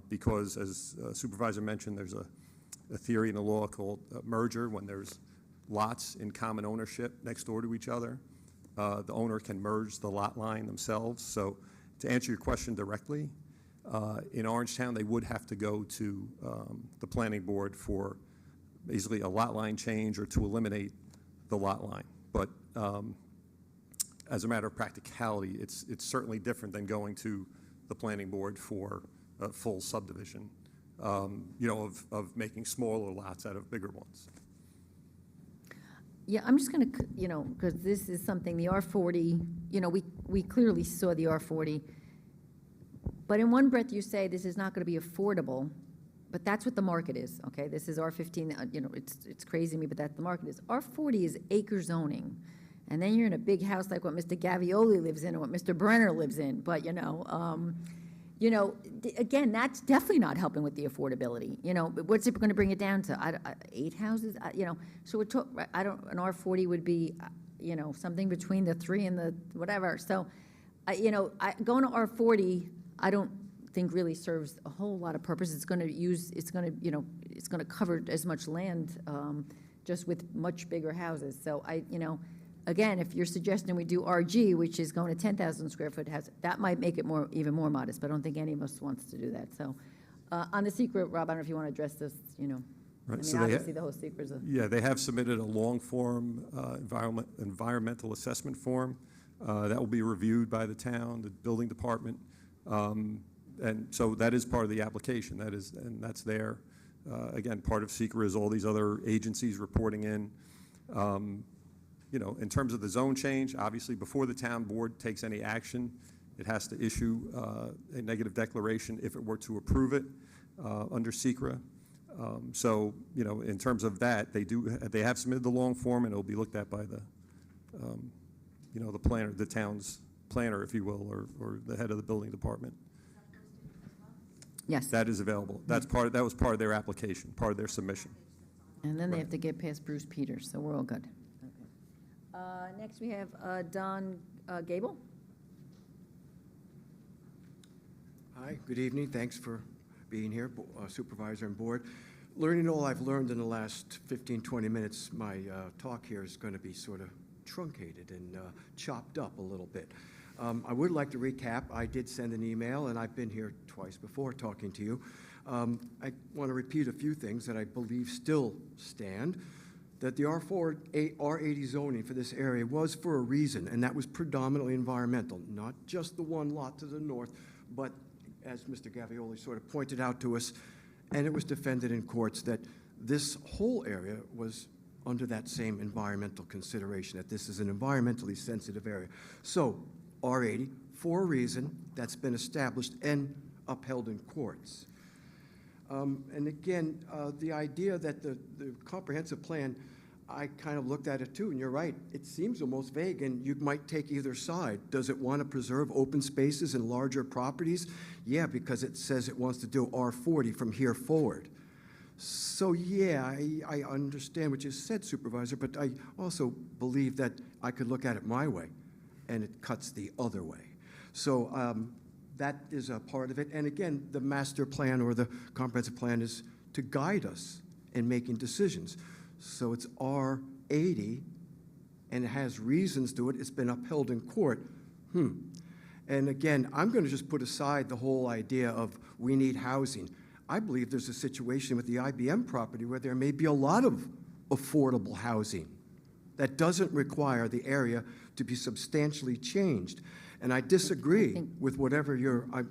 because, as Supervisor mentioned, there's a theory in the law called merger, when there's lots in common ownership next door to each other. The owner can merge the lot line themselves. So to answer your question directly, in Orangetown, they would have to go to the planning board for basically a lot line change or to eliminate the lot line. But as a matter of practicality, it's certainly different than going to the planning board for a full subdivision, you know, of making smaller lots out of bigger ones. Yeah, I'm just gonna, you know, because this is something, the R40, you know, we clearly saw the R40, but in one breath you say this is not gonna be affordable, but that's what the market is, okay? This is R15, you know, it's crazy to me, but that's the market is. R40 is acre zoning, and then you're in a big house like what Mr. Gavioli lives in or what Mr. Brenner lives in, but, you know, again, that's definitely not helping with the affordability. You know, what's it going to bring it down to? 8 houses? You know, so we're an R40 would be, you know, something between the 3 and the whatever. So, you know, going to R40, I don't think really serves a whole lot of purpose. It's going to cover as much land, just with much bigger houses. So you know, again, if you're suggesting we do RG, which is going to 10,000 square foot house, that might make it even more modest, but I don't think any of us wants to do that. So on the secret, Rob, I don't know if you want to address this, you know. Right, I mean, so obviously the whole secret is yeah, they have submitted a long-form environmental assessment form that will be reviewed by the town, the building department, and so that is part of the application. That's there. Again, part of secret is all these other agencies reporting in. You know, in terms of the zone change, obviously, before the town board takes any action, it has to issue a negative declaration if it were to approve it under SECRA. So, you know, in terms of that, they have submitted the long form, and it'll be looked at by the, you know, the planner, the town's planner, if you will, or the head of the building department. Yes. That is available. That was part of their application, part of their submission. And then they have to get past Bruce Peters, so we're all good. Next, we have Don Gable. Hi, good evening. Thanks for being here, Supervisor and Board. Learning all I've learned in the last 15, 20 minutes, my talk here is going to be sort of truncated and chopped up a little bit. I would like to recap. I did send an email, and I've been here twice before talking to you. I want to repeat a few things that I believe still stand. That the R80 zoning for this area was for a reason, and that was predominantly environmental, not just the one lot to the north, but as Mr. Gavioli sort of pointed out to us, and it was defended in courts that this whole area was under that same environmental consideration, that this is an environmentally sensitive area. So R80, for a reason, that's been established and upheld in courts. And again, the idea that the comprehensive plan, I kind of looked at it too, and you're right, it seems almost vague, and you might take either side. Does it want to preserve open spaces and larger properties? Yeah, because it says it wants to do R40 from here forward. So yeah, I understand what you said, Supervisor, but I also believe that I could look at it my way, and it cuts the other way. So that is a part of it. And again, the master plan or the comprehensive plan is to guide us in making decisions. So it's R80, and it has reasons to it. It's been upheld in court. And again, I'm going to just put aside the whole idea of we need housing. I believe there's a situation with the IBM property where there may be a lot of affordable housing that doesn't require the area to be substantially changed. And I disagree with whatever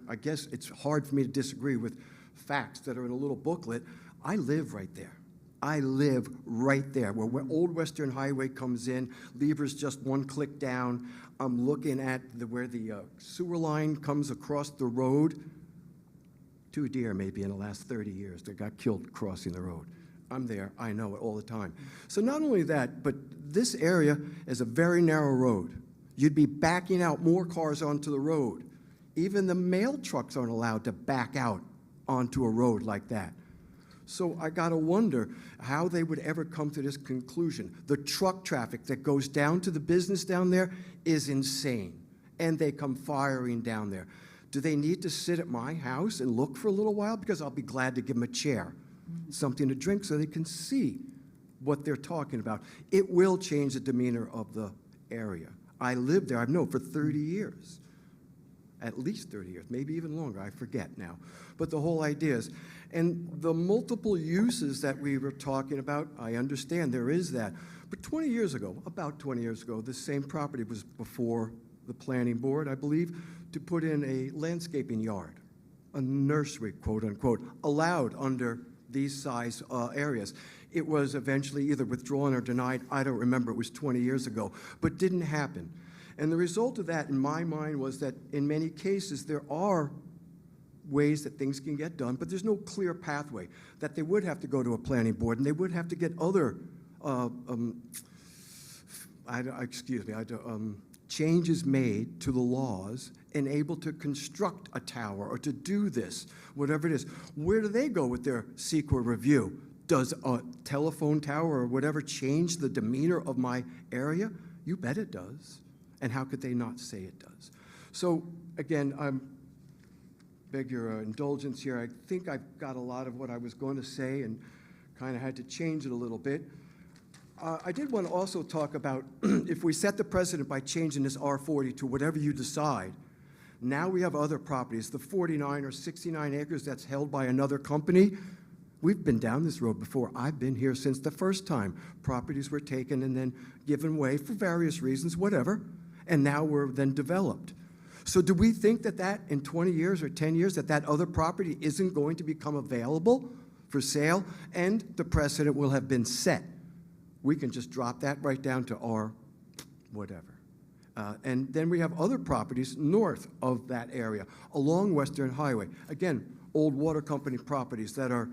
I guess it's hard for me to disagree with facts that are in a little booklet. I live right there. I live right there, where Old Western Highway comes in, Lever's just one click down. I'm looking at where the sewer line comes across the road. 2 deer maybe in the last 30 years that got killed crossing the road. I'm there, I know it all the time. So not only that, but this area is a very narrow road. You'd be backing out more cars onto the road. Even the mail trucks aren't allowed to back out onto a road like that. So I gotta wonder how they would ever come to this conclusion. The truck traffic that goes down to the business down there is insane, and they come firing down there. Do they need to sit at my house and look for a little while? Because I'll be glad to give them a chair, something to drink so they can see what they're talking about. It will change the demeanor of the area. I lived there, I've known for 30 years. At least 30 years, maybe even longer, I forget now. But the whole idea is, and the multiple uses that we were talking about, I understand there is that. But 20 years ago, about 20 years ago, this same property was before the planning board, I believe, to put in a landscaping yard, a nursery, quote unquote, allowed under these size areas. It was eventually either withdrawn or denied. I don't remember, it was 20 years ago, but didn't happen. And the result of that, in my mind, was that in many cases, there are ways that things can get done, but there's no clear pathway, that they would have to go to a planning board, and they would have to get other, changes made to the laws and able to construct a tower or to do this, whatever it is. Where do they go with their CEQA review? Does a telephone tower or whatever change the demeanor of my area? You bet it does. And how could they not say it does? So again, I beg your indulgence here. I think I've got a lot of what I was going to say and kind of had to change it a little bit. I did want to also talk about if we set the precedent by changing this R40 to whatever you decide, now we have other properties, the 49 or 69 acres that's held by another company. We've been down this road before. I've been here since the first time. Properties were taken and then given away for various reasons, whatever, and now we're then developed. So do we think that in 20 years or 10 years that other property isn't going to become available for sale and the precedent will have been set? We can just drop that right down to R whatever. And then we have other properties north of that area, along Western Highway. Again, old water company properties that are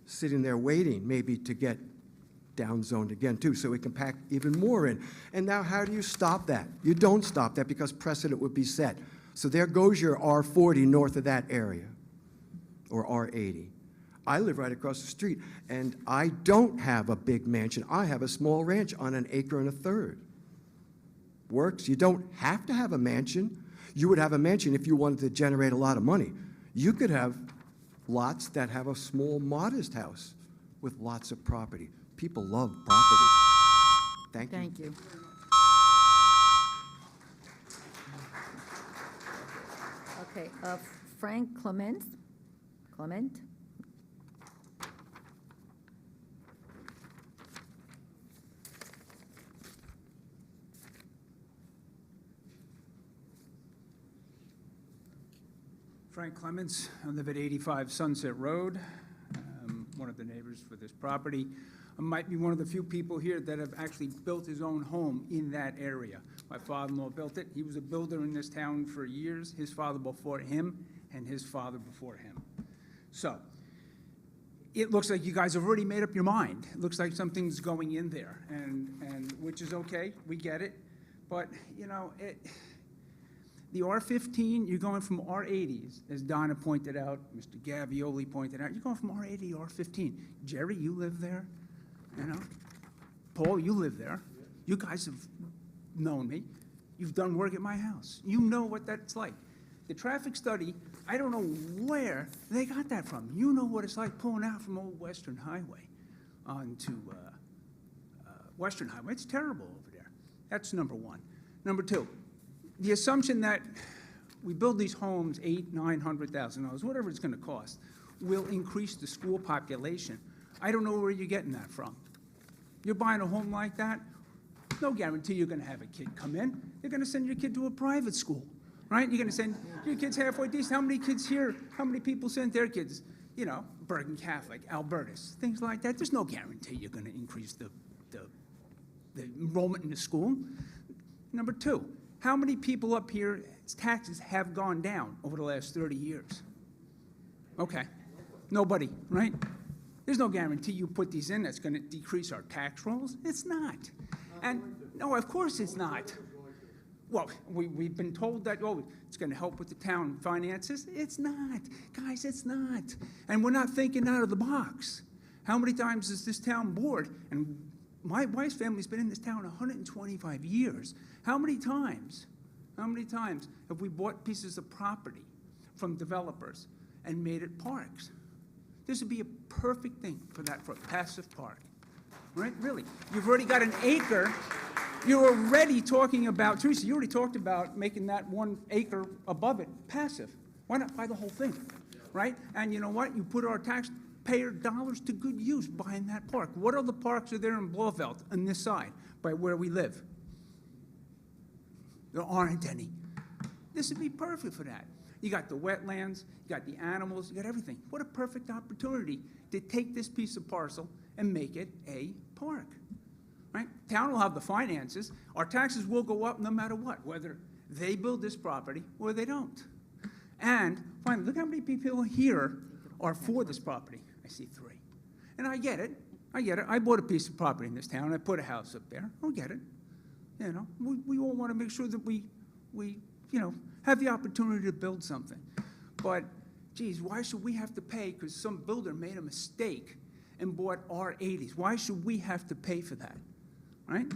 sitting there waiting maybe to get downzoned again too, so we can pack even more in. And now how do you stop that? You don't stop that because precedent would be set. So there goes your R40 north of that area, or R80. I live right across the street, and I don't have a big mansion. I have a small ranch on 1 1/3 acres. Works. You don't have to have a mansion. You would have a mansion if you wanted to generate a lot of money. You could have lots that have a small, modest house with lots of property. People love property. Thank you. Thank you. Okay, Frank Clement? Frank Clements. I live at 85 Sunset Road. I'm one of the neighbors for this property. I might be one of the few people here that have actually built his own home in that area. My father-in-law built it. He was a builder in this town for years. His father before him and his father before him. So it looks like you guys have already made up your mind. It looks like something's going in there, and which is okay. We get it. But, you know, the R15, you're going from R80s, as Donna pointed out, Mr. Gavioli pointed out, you're going from R80 to R15. Jerry, you live there, you know? Paul, you live there. You guys have known me. You've done work at my house. You know what that's like. The traffic study, I don't know where they got that from. You know what it's like pulling out from Old Western Highway onto Western Highway. It's terrible over there. That's number one. Number two, the assumption that we build these homes, $800,000, $900,000, whatever it's going to cost, will increase the school population. I don't know where you're getting that from. You're buying a home like that, no guarantee you're going to have a kid come in. You're going to send your kid to a private school, right? You're going to send your kids halfway decent. How many kids here, how many people send their kids you know, Bergen Catholic, Albertus, things like that. There's no guarantee you're going to increase the enrollment in the school. Number two, how many people up here, taxes have gone down over the last 30 years? Okay, nobody, right? There's no guarantee you put these in that's going to decrease our tax rolls. It's not. And no, of course it's not. Well, we've been told that, oh, it's going to help with the town finances. It's not. Guys, it's not. And we're not thinking out of the box. How many times is this town board, and my wife's family's been in this town 125 years. How many times have we bought pieces of property from developers and made it parks? This would be a perfect thing for that, for a passive park, right? Really. You've already got an acre. You're already talking about, Teresa, you already talked about making that 1 acre above it passive. Why not buy the whole thing, right? And you know what? You put our taxpayer dollars to good use buying that park. What other parks are there in Blauvelt on this side by where we live? There aren't any. This would be perfect for that. You got the wetlands, you got the animals, you got everything. What a perfect opportunity to take this piece of parcel and make it a park, right? Town will have the finances. Our taxes will go up no matter what, whether they build this property or they don't. And finally, look how many people here are for this property. I see 3. And I get it. I bought a piece of property in this town. I put a house up there. I get it. You know, we all want to make sure that we you know, have the opportunity to build something. But, geez, why should we have to pay because some builder made a mistake and bought R80s? Why should we have to pay for that, right?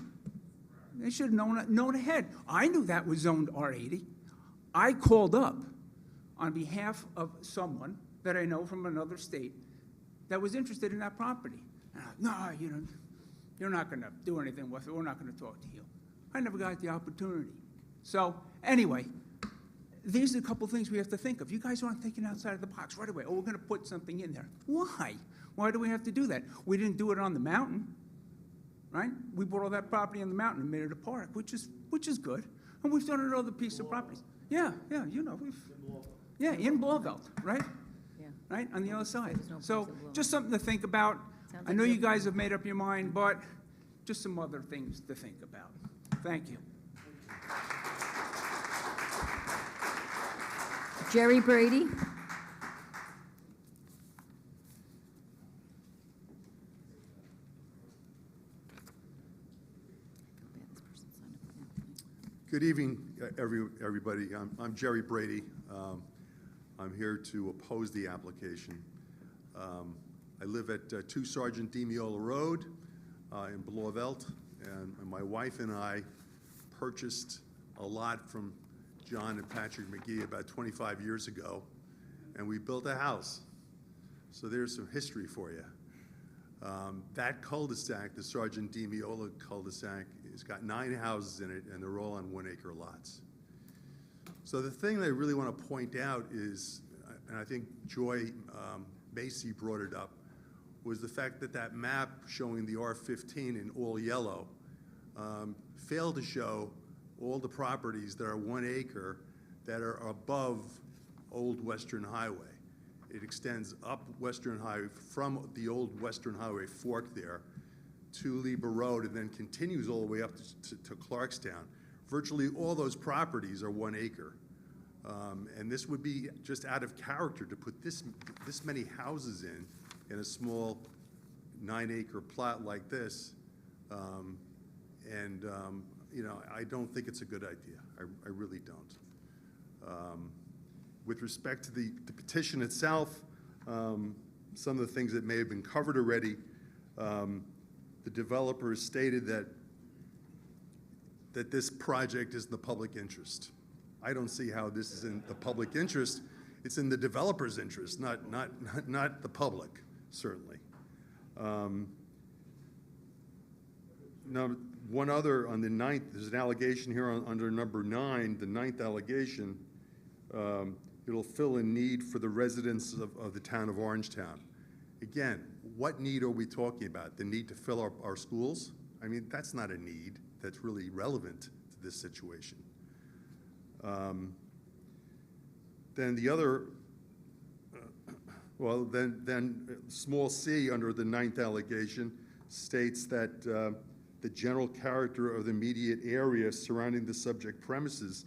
They should have known ahead. I knew that was zoned R80. I called up on behalf of someone that I know from another state that was interested in that property. No, you know, you're not going to do anything with it. We're not going to talk to you. I never got the opportunity. So anyway, these are a couple things we have to think of. You guys aren't thinking outside of the box right away. Oh, we're going to put something in there. Why? Why do we have to do that? We didn't do it on the mountain, right? We bought all that property on the mountain and made it a park, which is good. And we've done it on other pieces of properties. Yeah, you know, in Blauvelt, right? Yeah. Right, on the other side. There's no So place in Blauvelt. just something to think about. Sounds I like know you good. guys have made up your mind, but just some other things to think about. Thank you. Jerry Brady? Good evening, everybody. I'm Jerry Brady. I'm here to oppose the application. I live at 2 Sergeant D. Miola Road in Blauvelt, and my wife and I purchased a lot from John and Patrick McGee about 25 years ago, and we built a house. So there's some history for you. That cul-de-sac, the Sergeant D. Miola cul-de-sac, has got 9 houses in it, and they're all on 1-acre lots. So the thing that I really want to point out is, and I think Joy Macy brought it up, was the fact that that map showing the R15 in all yellow failed to show all the properties that are 1 acre that are above Old Western Highway. It extends up Western Highway from the old Western Highway fork there to Lieber Road and then continues all the way up to Clarkstown. Virtually all those properties are 1 acre. And this would be just out of character to put this many houses in a small 9-acre plot like this. You know, I don't think it's a good idea. I really don't. With respect to the petition itself, some of the things that may have been covered already, the developers stated that this project is in the public interest. I don't see how this is in the public interest. It's in the developer's interest, not the public, certainly. Now, one other on the 9th, there's an allegation here under number 9, the 9th allegation. It'll fill a need for the residents of the town of Orangetown. Again, what need are we talking about? The need to fill our schools? I mean, that's not a need that's really relevant to this situation. Then the other Well, then small c under the 9th allegation states that the general character of the immediate area surrounding the subject premises,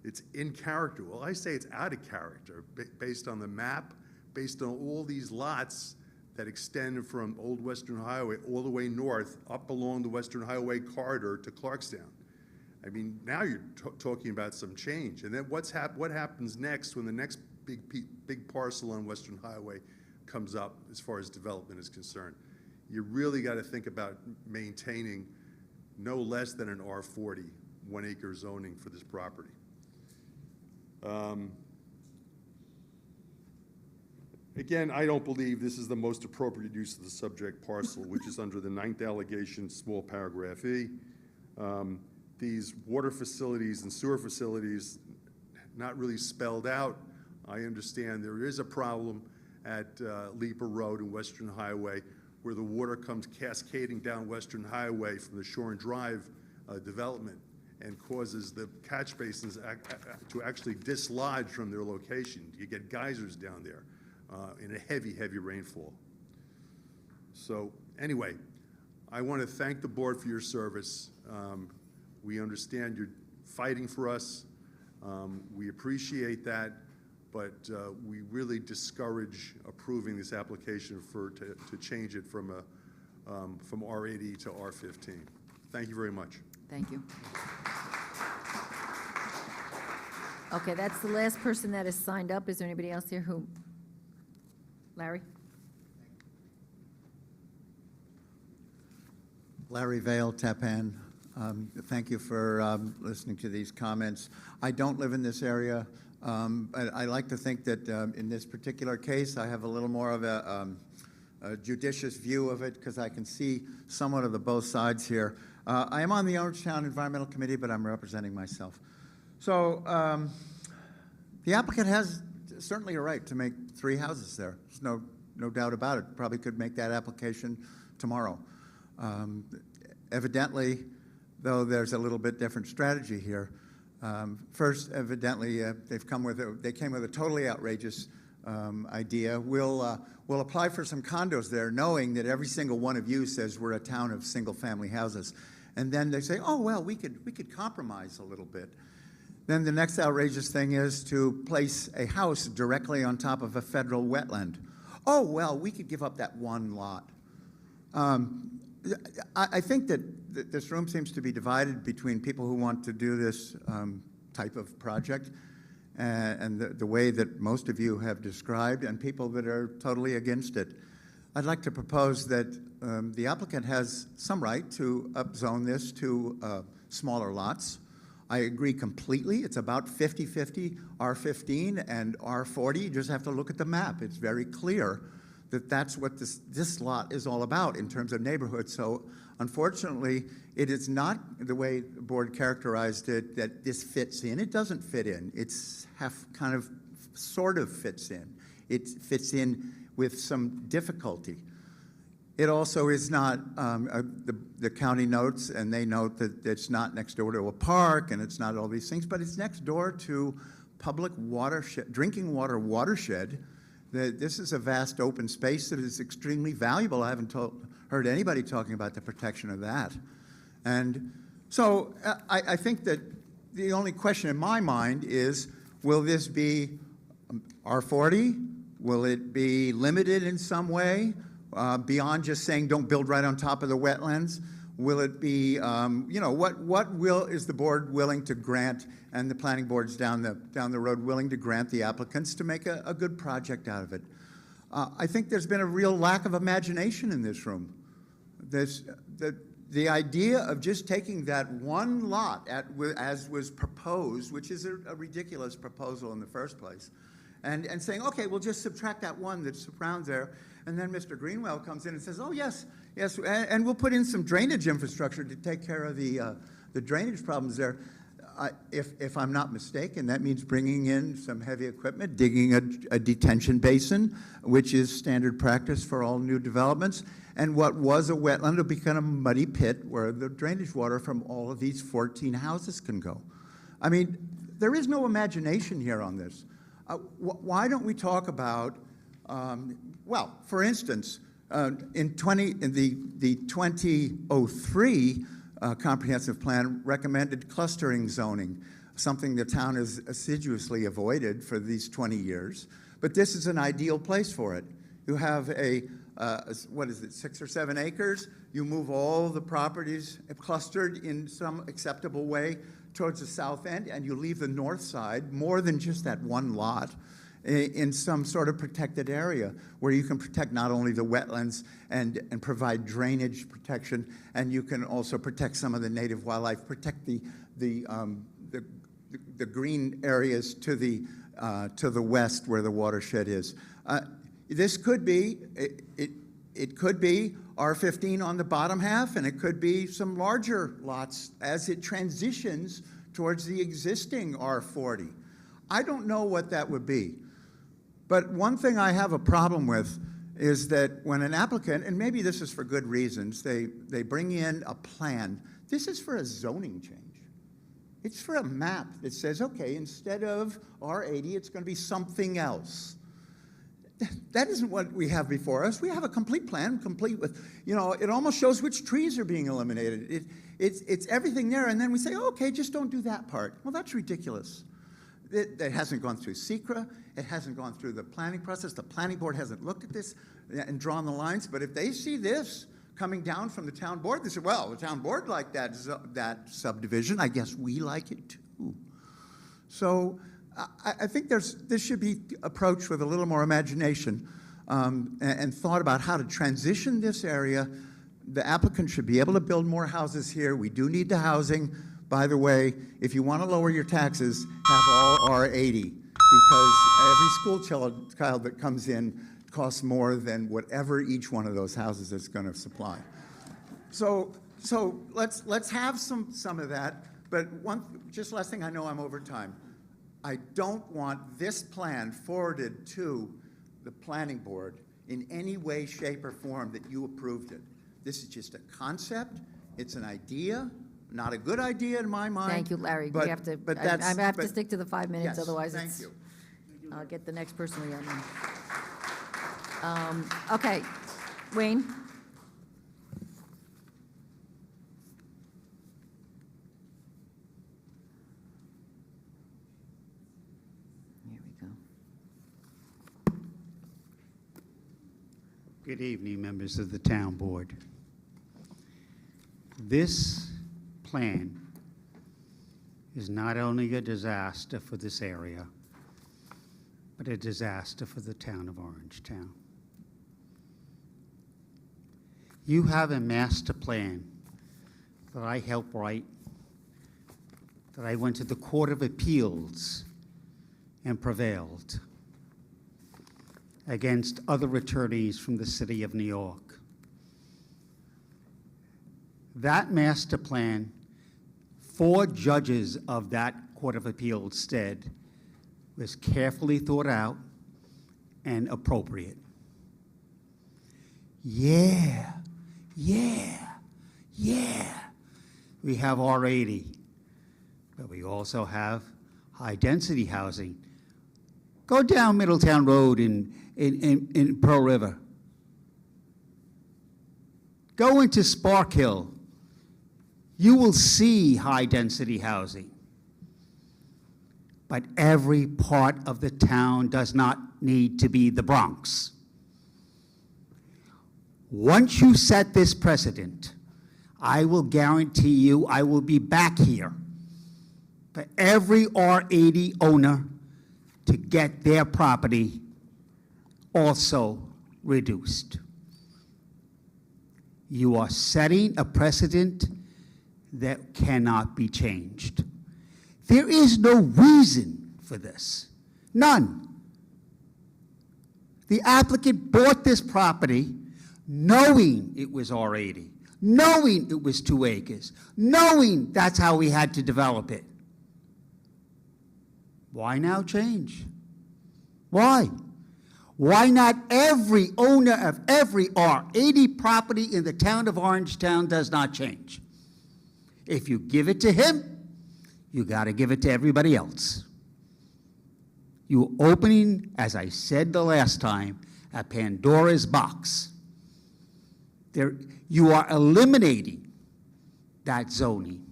it's in character. Well, I say it's out of character based on the map, based on all these lots that extend from Old Western Highway all the way north, up along the Western Highway corridor to Clarkstown. I mean, now you're talking about some change. And then what happens next when the next big parcel on Western Highway comes up as far as development is concerned? You really got to think about maintaining no less than an R40, 1 acre zoning for this property. Again, I don't believe this is the most appropriate use of the subject parcel, which is under the 9th allegation, small paragraph E. These water facilities and sewer facilities, not really spelled out. I understand there is a problem at Leaper Road and Western Highway where the water comes cascading down Western Highway from the Shore and Drive development and causes the catch basins to actually dislodge from their location. You get geysers down there in a heavy, heavy rainfall. So anyway, I want to thank the board for your service. We understand you're fighting for us. We appreciate that, but we really discourage approving this application to change it from R80 to R15. Thank you very much. Thank you. Okay, that's the last person that is signed up. Is there anybody else here who? Larry? Larry Vale, Tappan. Thank you for listening to these comments. I don't live in this area. I like to think that in this particular case, I have a little more of a judicious view of it because I can see somewhat of the both sides here. I am on the Orangetown Environmental Committee, but I'm representing myself. So the applicant has certainly a right to make 3 houses there. There's no doubt about it. Probably could make that application tomorrow. Evidently, though, there's a little bit different strategy here. First, evidently, they came with a totally outrageous idea. We'll apply for some condos there, knowing that every single one of you says we're a town of single-family houses, and then they say, "Oh well, we could compromise a little bit." Then the next outrageous thing is to place a house directly on top of a federal wetland. Oh well, we could give up that one lot. I think that this room seems to be divided between people who want to do this type of project and the way that most of you have described, and people that are totally against it. I'd like to propose that the applicant has some right to upzone this to smaller lots. I agree completely. It's about 50-50, R15 and R40. You just have to look at the map. It's very clear that that's what this lot is all about in terms of neighborhood. So unfortunately, it is not the way the board characterized it that this fits in. It doesn't fit in. It's kind of sort of fits in. It fits in with some difficulty. It also is not, the county notes, and they note that it's not next door to a park, and it's not all these things, but it's next door to public watershed, drinking water watershed. This is a vast open space that is extremely valuable. I haven't heard anybody talking about the protection of that. And so I think that the only question in my mind is, will this be R40? Will it be limited in some way? Beyond just saying don't build right on top of the wetlands? Will it be, is the board willing to grant, and the planning boards down the road willing to grant the applicants to make a good project out of it? I think there's been a real lack of imagination in this room. The idea of just taking that one lot as was proposed, which is a ridiculous proposal in the first place, and saying, okay, we'll just subtract that one that's around there. And then Mr. Greenwell comes in and says, oh, yes, and we'll put in some drainage infrastructure to take care of the drainage problems there. If I'm not mistaken, that means bringing in some heavy equipment, digging a detention basin, which is standard practice for all new developments. And what was a wetland will become a muddy pit where the drainage water from all of these 14 houses can go. I mean, there is no imagination here on this. Why don't we talk about Well, for instance, in the 2003 comprehensive plan recommended clustering zoning, something the town has assiduously avoided for these 20 years. But this is an ideal place for it. You have what is it, 6 or 7 acres? You move all the properties clustered in some acceptable way towards the south end, and you leave the north side, more than just that one lot, in some sort of protected area where you can protect not only the wetlands and provide drainage protection, and you can also protect some of the native wildlife, protect the green areas to the west where the watershed is. This could be, it could be R15 on the bottom half, and it could be some larger lots as it transitions towards the existing R40. I don't know what that would be. But one thing I have a problem with is that when an applicant, and maybe this is for good reasons, they bring in a plan. This is for a zoning change. It's for a map that says, okay, instead of R80, it's going to be something else. That isn't what we have before us. We have a complete plan, complete with, it almost shows which trees are being eliminated. It's everything there, and then we say, okay, just don't do that part. Well, that's ridiculous. It hasn't gone through SECRA. It hasn't gone through the planning process. The planning board hasn't looked at this and drawn the lines. But if they see this coming down from the town board, they say, well, the town board liked that subdivision. I guess we like it too. So I think this should be approached with a little more imagination and thought about how to transition this area. The applicant should be able to build more houses here. We do need the housing. By the way, if you want to lower your taxes, have all R80, because every school child that comes in costs more than whatever each one of those houses is going to supply. So let's have some of that. But just last thing, I know I'm over time. I don't want this plan forwarded to the planning board in any way, shape, or form that you approved it. This is just a concept. It's an idea. Not a good idea in my mind. Thank you, Larry. But, We have to, but I that's, have to but- stick to the 5 minutes, Yes, otherwise thank it's. you. I'll get the next person we on. Okay, Wayne? Here we go. Good evening, members of the town board. This plan is not only a disaster for this area, but a disaster for the town of Orangetown. You have a master plan that I helped write, that I went to the Court of Appeals and prevailed against other attorneys from the city of New York. That master plan, 4 judges of that Court of Appeals said, was carefully thought out and appropriate. Yeah. We have R80, but we also have high-density housing. Go down Middletown Road in Pearl River. Go into Spark Hill. You will see high-density housing. But every part of the town does not need to be the Bronx. Once you set this precedent, I will guarantee you I will be back here for every R80 owner to get their property also reduced. You are setting a precedent that cannot be changed. There is no reason for this. None. The applicant bought this property knowing it was R80, knowing it was 2 acres, knowing that's how we had to develop it. Why now change? Why? Why not every owner of every R80 property in the town of Orangetown does not change? If you give it to him, you got to give it to everybody else. You're opening, as I said the last time, a Pandora's box. You are eliminating that zoning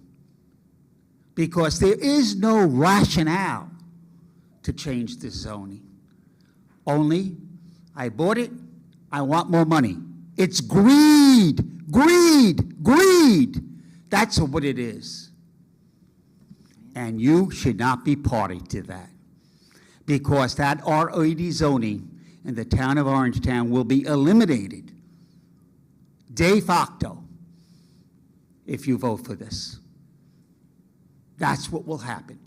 because there is no rationale to change this zoning. Only, I bought it, I want more money. It's greed, greed, greed. That's what it is. And you should not be party to that, because that R80 zoning in the town of Orangetown will be eliminated de facto if you vote for this. That's what will happen.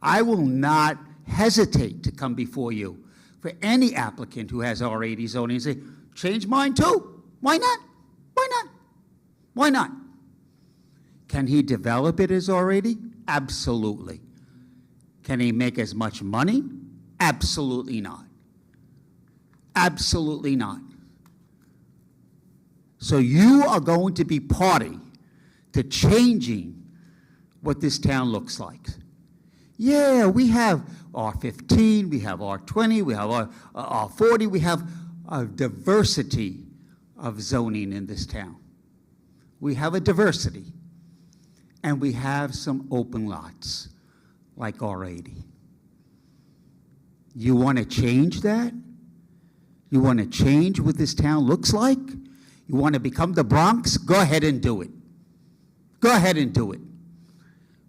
I will not hesitate to come before you for any applicant who has R80 zoning and say, change mine too. Why not? Why not? Why not? Can he develop it as R80? Absolutely. Can he make as much money? Absolutely not. Absolutely not. So you are going to be party to changing what this town looks like. Yeah, we have R15, we have R20, we have R40, we have a diversity of zoning in this town. We have a diversity. And we have some open lots, like R80. You want to change that? You want to change what this town looks like? You want to become the Bronx? Go ahead and do it. Go ahead and do it.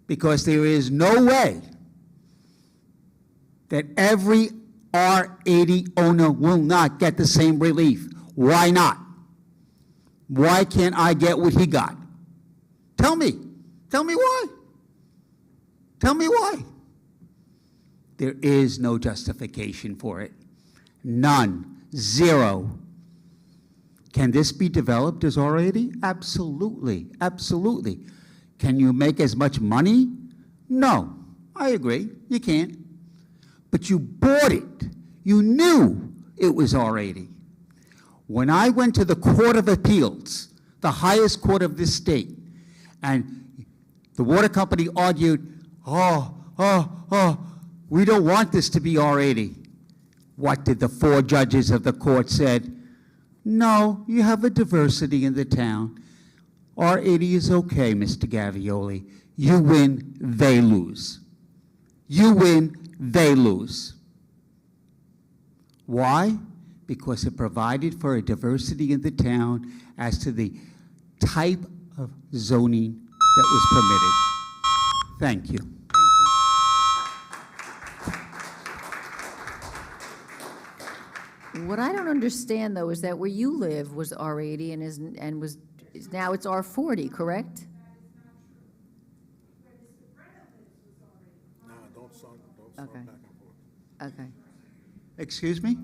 Because there is no way that every R80 owner will not get the same relief. Why not? Why can't I get what he got? Tell me. Tell me why. Tell me why. There is no justification for it. None. Zero. Can this be developed as R80? Absolutely. Absolutely. Can you make as much money? No. I agree. You can't. But you bought it. You knew it was R80. When I went to the Court of Appeals, the highest court of this state, and the water company argued, we don't want this to be R80. What did the 4 judges of the court said? No, you have a diversity in the town. R80 is okay, Mr. Gavioli. You win, they lose. You win, they lose. Why? Because it provided for a diversity in the town as to the type of zoning that was permitted. Thank you. What I don't understand, though, is that where you live was R80 now it's R40, correct? No, don't song Okay. back and forth. Okay. Excuse me?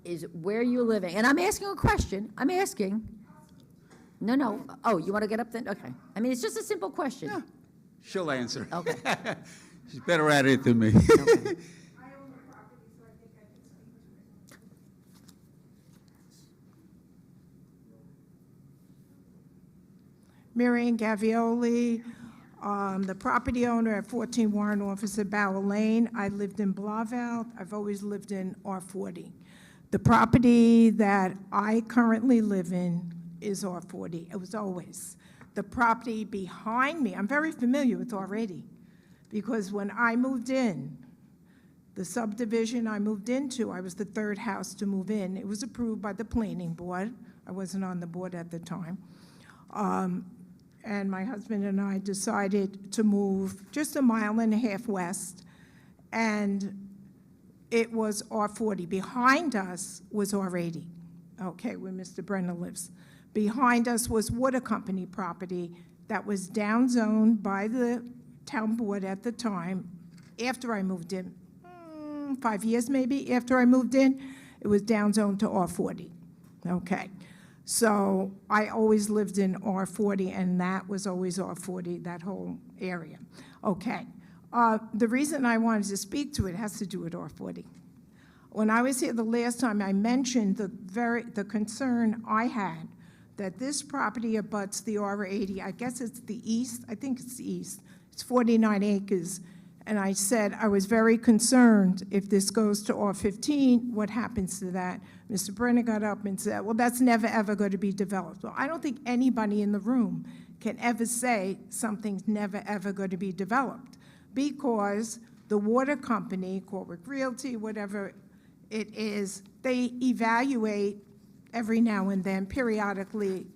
Is where you're living, and I'm asking a question, I'm asking. No. Oh, you want to get up then? Okay. I mean, it's just a simple question. Yeah. She'll answer. Okay. She's better at it than me. Okay. Marion Gavioli, the property owner at 14 Warren Officer Bauer Lane. I lived in Blauvelt. I've always lived in R40. The property that I currently live in is R40. It was always. The property behind me, I'm very familiar with R80, because when I moved in, the subdivision I moved into, I was the 3rd house to move in. It was approved by the planning board. I wasn't on the board at the time. And my husband and I decided to move just 1.5 miles west, and it was R40. Behind us was R80, okay, where Mr. Brenner lives. Behind us was water company property that was downzoned by the town board at the time. After I moved in, 5 years maybe after I moved in, it was downzoned to R40, okay. So I always lived in R40, and that was always R40, that whole area. Okay. The reason I wanted to speak to it has to do with R40. When I was here the last time, I mentioned the concern I had that this property abuts the R80. I guess it's the east. I think it's the east. It's 49 acres, And I said I was very concerned if this goes to R15, what happens to that? Mr. Brenner got up and said, well, that's never, ever going to be developed. Well, I don't think anybody in the room can ever say something's never, ever going to be developed, because the water company, Corporate Realty, whatever it is, they evaluate every now and then, periodically,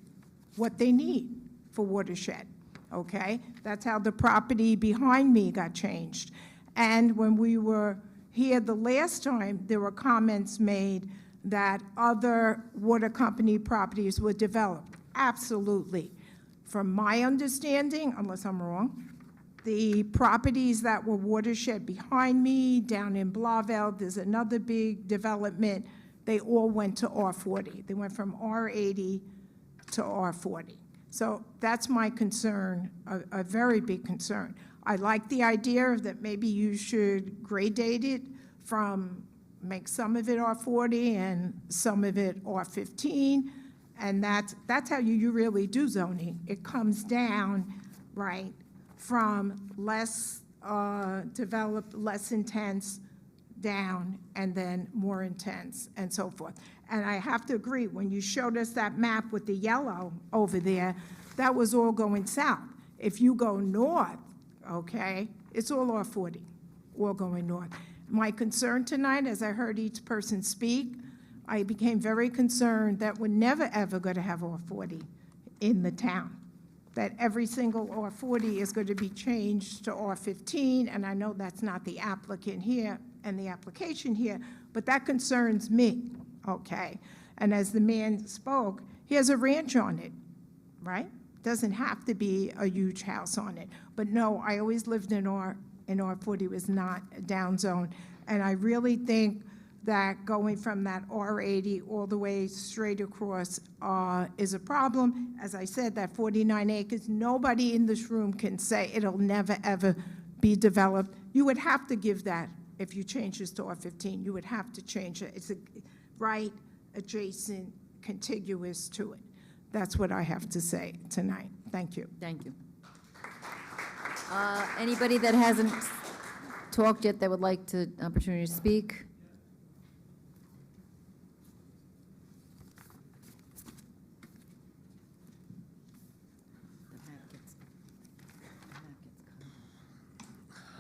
what they need for watershed, okay? That's how the property behind me got changed. And when we were here the last time, there were comments made that other water company properties were developed. Absolutely. From my understanding, unless I'm wrong, the properties that were watershed behind me, down in Blauvelt, there's another big development, they all went to R40. They went from R80 to R40. So that's my concern, a very big concern. I like the idea that maybe you should gradate it from, make some of it R40 and some of it R15, and that's how you really do zoning. It comes down, right, from less developed, less intense, down, and then more intense, and so forth. And I have to agree, when you showed us that map with the yellow over there, that was all going south. If you go north, okay, it's all R40, all going north. My concern tonight, as I heard each person speak, I became very concerned that we're never, ever going to have R40 in the town, that every single R40 is going to be changed to R15, and I know that's not the applicant here and the application here, but that concerns me, okay? And as the man spoke, he has a ranch on it, right? Doesn't have to be a huge house on it. But no, I always lived in R40, was not a down zone, and I really think that going from that R80 all the way straight across is a problem. As I said, that 49 acres, nobody in this room can say it'll never, ever be developed. You would have to give that, if you change this to R15, you would have to change it. It's right adjacent, contiguous to it. That's what I have to say tonight. Thank you. Thank you. Anybody that hasn't talked yet that would like to opportunity to speak?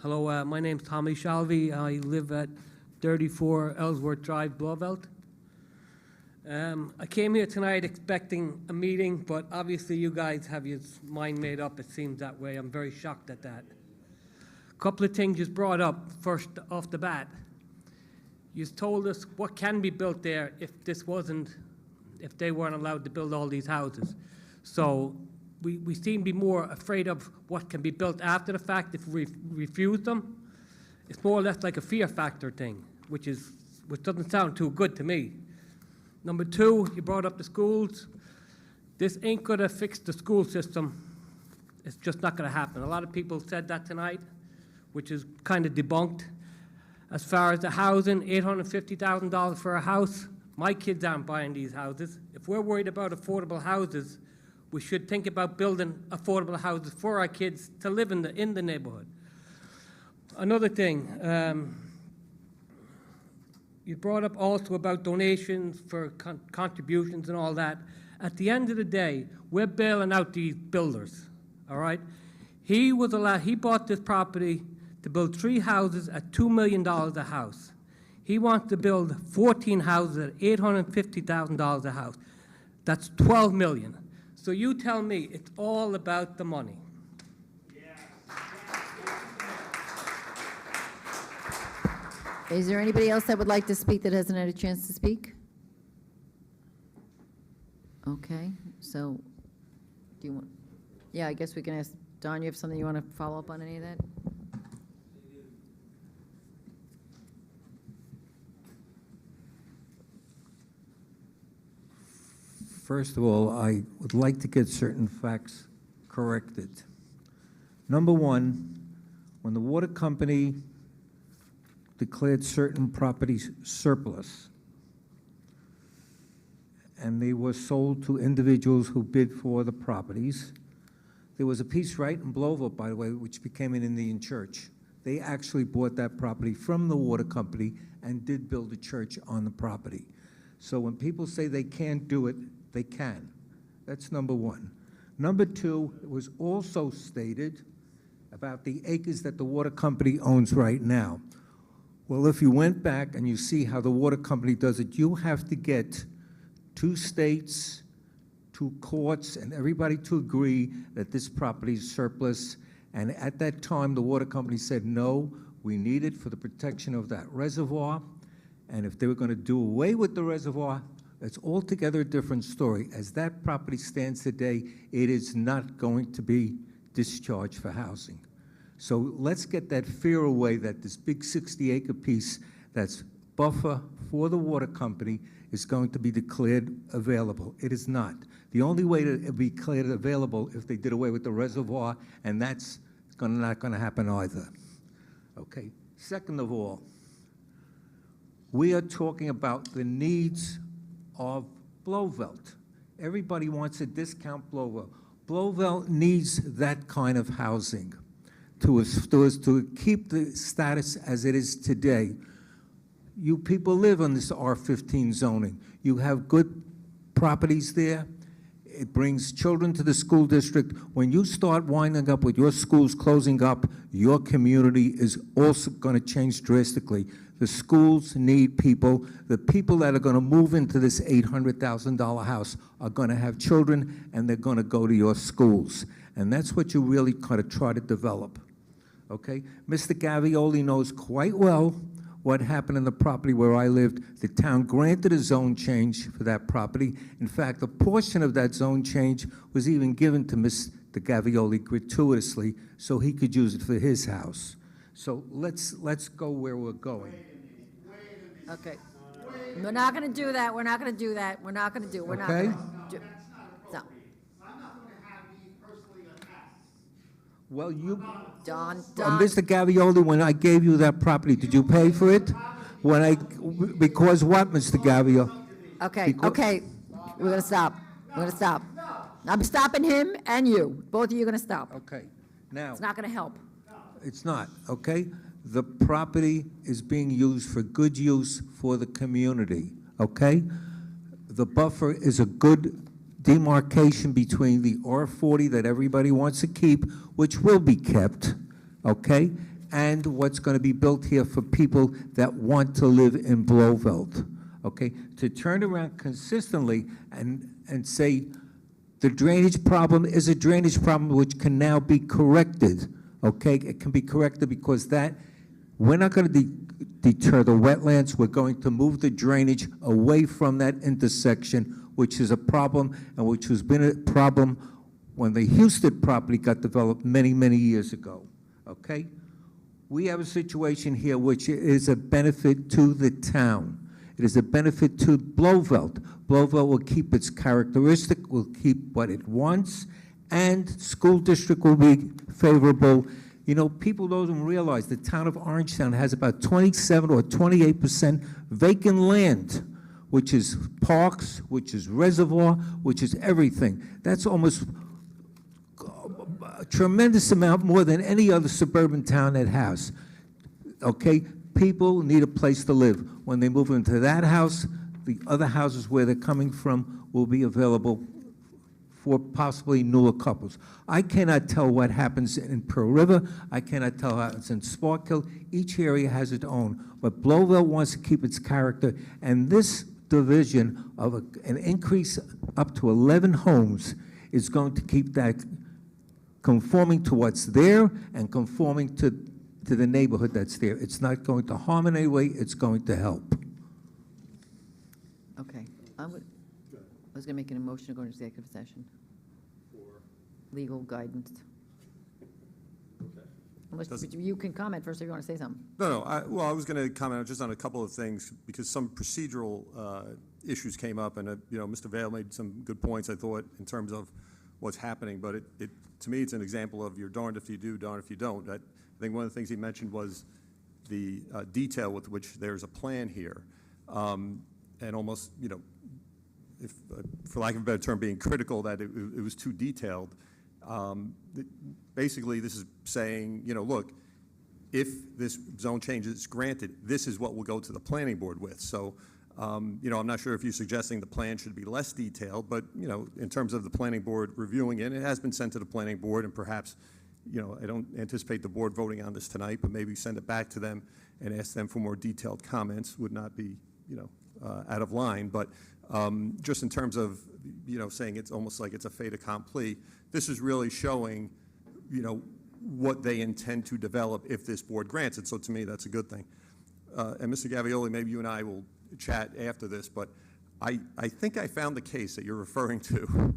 Hello, my name's Tommy Shalvey. I live at 34 Ellsworth Drive, Blauvelt. I came here tonight expecting a meeting, but obviously you guys have your mind made up. It seems that way. I'm very shocked at that. A couple of things you brought up first off the bat. You told us what can be built there if they weren't allowed to build all these houses. So we seem to be more afraid of what can be built after the fact if we refuse them. It's more or less like a fear factor thing, which doesn't sound too good to me. Number two, you brought up the schools. This ain't gonna fix the school system. It's just not gonna happen. A lot of people said that tonight, which is kind of debunked. As far as the housing, $850,000 for a house, my kids aren't buying these houses. If we're worried about affordable houses, we should think about building affordable houses for our kids to live in the neighborhood. Another thing, you brought up also about donations for contributions and all that. At the end of the day, we're bailing out these builders, all right? He bought this property to build 3 houses at $2 million a house. He wants to build 14 houses at $850,000 a house. That's $12 million. So you tell me it's all about the money. Is there anybody else that would like to speak that hasn't had a chance to speak? Okay, so do you want, yeah, I guess we can ask Don, you have something you want to follow up on any of that? First of all, I would like to get certain facts corrected. Number one, when the water company declared certain properties surplus, and they were sold to individuals who bid for the properties, there was a piece right in Blauvelt, by the way, which became an Indian church. They actually bought that property from the water company and did build a church on the property. So when people say they can't do it, they can. That's number one. Number two, it was also stated about the acres that the water company owns right now. Well, if you went back and you see how the water company does it, you have to get 2 states, 2 courts, and everybody to agree that this property is surplus. And at that time, the water company said, no, we need it for the protection of that reservoir. And if they were going to do away with the reservoir, that's altogether a different story. As that property stands today, it is not going to be discharged for housing. So let's get that fear away that this big 60-acre piece that's buffer for the water company is going to be declared available. It is not. The only way to be declared available if they did away with the reservoir, and that's not going to happen either. Okay. Second of all, we are talking about the needs of Blauvelt. Everybody wants a discount Blauvelt. Blauvelt needs that kind of housing to keep the status as it is today. You people live on this R15 zoning. You have good properties there. It brings children to the school district. When you start winding up with your schools closing up, your community is also going to change drastically. The schools need people. The people that are going to move into this $800,000 house are going to have children, and they're going to go to your schools. And that's what you really kind of try to develop. Okay? Mr. Gavioli knows quite well what happened in the property where I lived. The town granted a zone change for that property. In fact, a portion of that zone change was even given to Mr. Gavioli gratuitously so he could use it for his house. So let's go where we're going. Okay. We're not going to do that. We're not going to do that. We're not going to do. We're not Okay. going to do. No. Well, you, Don, Mr. Gavioli, when I gave you that property, did you pay for it? Because what, Mr. Gavioli? Okay, okay. We're going to stop. We're going to stop. I'm stopping him and you. Both of you are going to stop. Okay. Now, It's not going to help. it's not, okay? The property is being used for good use for the community, okay? The buffer is a good demarcation between the R40 that everybody wants to keep, which will be kept, okay? And what's going to be built here for people that want to live in Blauvelt, okay? To turn around consistently and say the drainage problem is a drainage problem which can now be corrected, okay? It can be corrected because we're not going to deter the wetlands. We're going to move the drainage away from that intersection, which is a problem, and which has been a problem when the Houston property got developed many, many years ago, okay? We have a situation here which is a benefit to the town. It is a benefit to Blauvelt. Blauvelt will keep its characteristic, will keep what it wants, and school district will be favorable. You know, people don't even realize the town of Orangetown has about 27 or 28% vacant land, which is parks, which is reservoir, which is everything. That's almost a tremendous amount more than any other suburban town that has. Okay? People need a place to live. When they move into that house, the other houses where they're coming from will be available for possibly newer couples. I cannot tell what happens in Pearl River. I cannot tell what happens in Sparkill. Each area has its own. But Blauvelt wants to keep its character, and this division of an increase up to 11 homes is going to keep that conforming to what's there and conforming to the neighborhood that's there. It's not going to harm in any way. It's going to help. Okay. I was going to make an motion to go into executive session. For? Legal guidance. Okay. Unless you can comment first if you want to say something. No. I was going to comment just on a couple of things because some procedural issues came up, and Mr. Vail made some good points, I thought, in terms of what's happening. But to me, it's an example of you're darned if you do, darned if you don't. I think one of the things he mentioned was the detail with which there's a plan here, and almost, if, for lack of a better term, being critical that it was too detailed. Basically, this is saying, look, if this zone change is granted, this is what we'll go to the planning board with. So, I'm not sure if you're suggesting the plan should be less detailed, but, in terms of the planning board reviewing it, it has been sent to the planning board, and perhaps, I don't anticipate the board voting on this tonight, but maybe send it back to them and ask them for more detailed comments would not be, out of line. But just in terms of, saying it's almost like it's a fait accompli, this is really showing, what they intend to develop if this board grants it. So to me, that's a good thing. And Mr. Gavioli, maybe you and I will chat after this, but I think I found the case that you're referring to,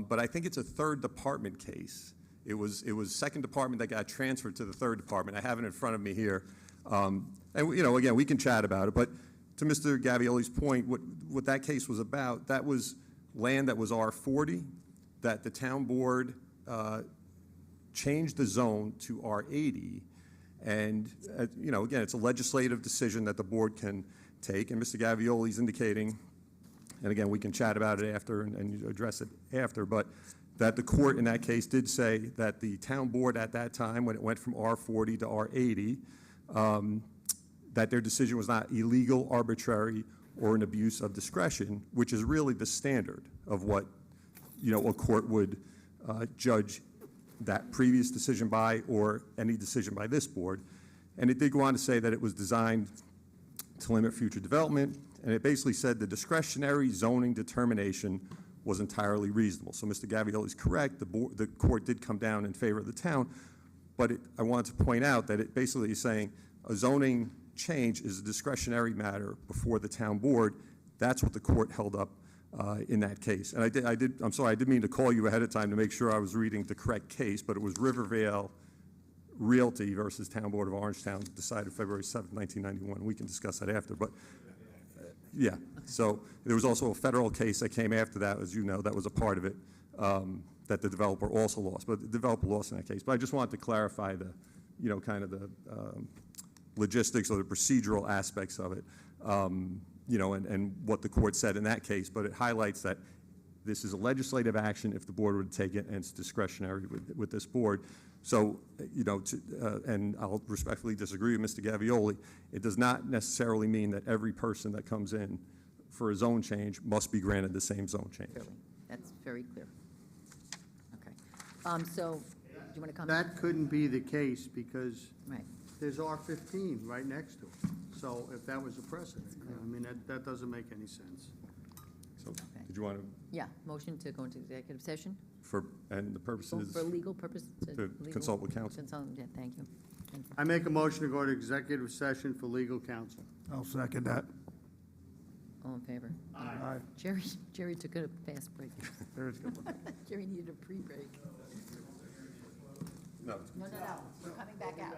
but I think it's a third department case. It was second department that got transferred to the third department. I have it in front of me here. And, again, we can chat about it, but to Mr. Gavioli's point, what that case was about, that was land that was R40, that the town board changed the zone to R80, and, again, it's a legislative decision that the board can take, and Mr. Gavioli's indicating, and again, we can chat about it after and address it after, but that the court in that case did say that the town board at that time, when it went from R40 to R80, that their decision was not illegal, arbitrary, or an abuse of discretion, which is really the standard of what, a court would judge that previous decision by or any decision by this board. And it did go on to say that it was designed to limit future development, and it basically said the discretionary zoning determination was entirely reasonable. So Mr. Gavioli is correct. The court did come down in favor of the town, but I wanted to point out that it basically is saying a zoning change is a discretionary matter before the town board. That's what the court held up in that case. And I'm sorry, I didn't mean to call you ahead of time to make sure I was reading the correct case, but it was Rivervale Realty versus Town Board of Orangetown, decided February 7th, 1991. We can discuss that after, but yeah. So there was also a federal case that came after that, as you know, that was a part of it, that the developer also lost, but the developer lost in that case. But I just wanted to clarify the, kind of the logistics or the procedural aspects of it, and what the court said in that case, but it highlights that this is a legislative action if the board would take it, and it's discretionary with this board. So, and I'll respectfully disagree with Mr. Gavioli, it does not necessarily mean that every person that comes in for a zone change must be granted the same zone change. Clearly. That's very clear. Okay. So, do you want to comment? That couldn't be the case because Right. there's R15 right next to it. So if that was a precedent, that doesn't make any sense. So did you want to, Yeah, motion to go into executive session? and the purpose is For legal purposes? to consult with counsel. Yeah, thank you. Thank you. I make a motion to go to executive session for legal counsel. I'll second that. All in favor? Aye. Jerry took a fast break. There's a good one. Jerry needed a pre-break. No. No, we're coming back out.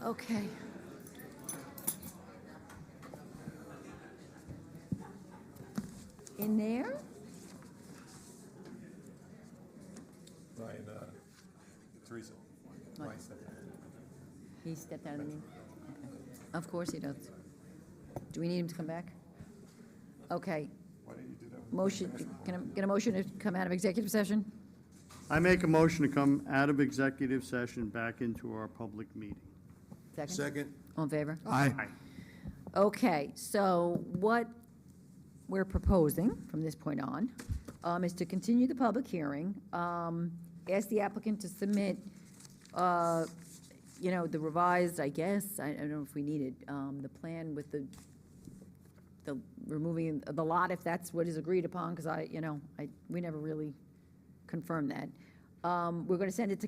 Okay. In there? Ryan, Teresa. What? Ryan stepped down. He stepped out of the meeting? Okay. Of course he does. Do we need him to come back? Okay. Why didn't you do that? Motion, can I get a motion to come out of executive session? I make a motion to come out of executive session back into our public meeting. Second? All in favor? Aye. Okay, so what we're proposing from this point on is to continue the public hearing, ask the applicant to submit, the revised, I guess, I don't know if we need it, the plan with the removing the lot, if that's what is agreed upon, because we never really confirmed that. We're going to send it to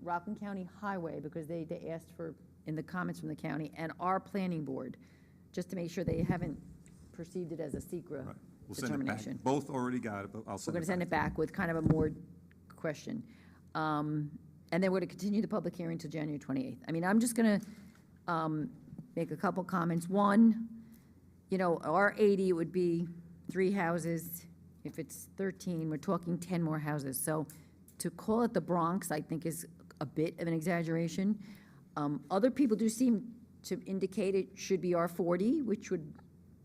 Rockland County Highway, because they asked for, in the comments from the county, and our planning board, just to make sure they haven't perceived it as a secret Right. We'll send it back. determination. Both already got it, but I'll We're send going it to send back. it back with kind of a more question. And then we're going to continue the public hearing till January 28th. I mean, I'm just going to make a couple comments. One, our 80 would be 3 houses. If it's 13, we're talking 10 more houses. So to call it the Bronx, I think, is a bit of an exaggeration. Other people do seem to indicate it should be R40, which would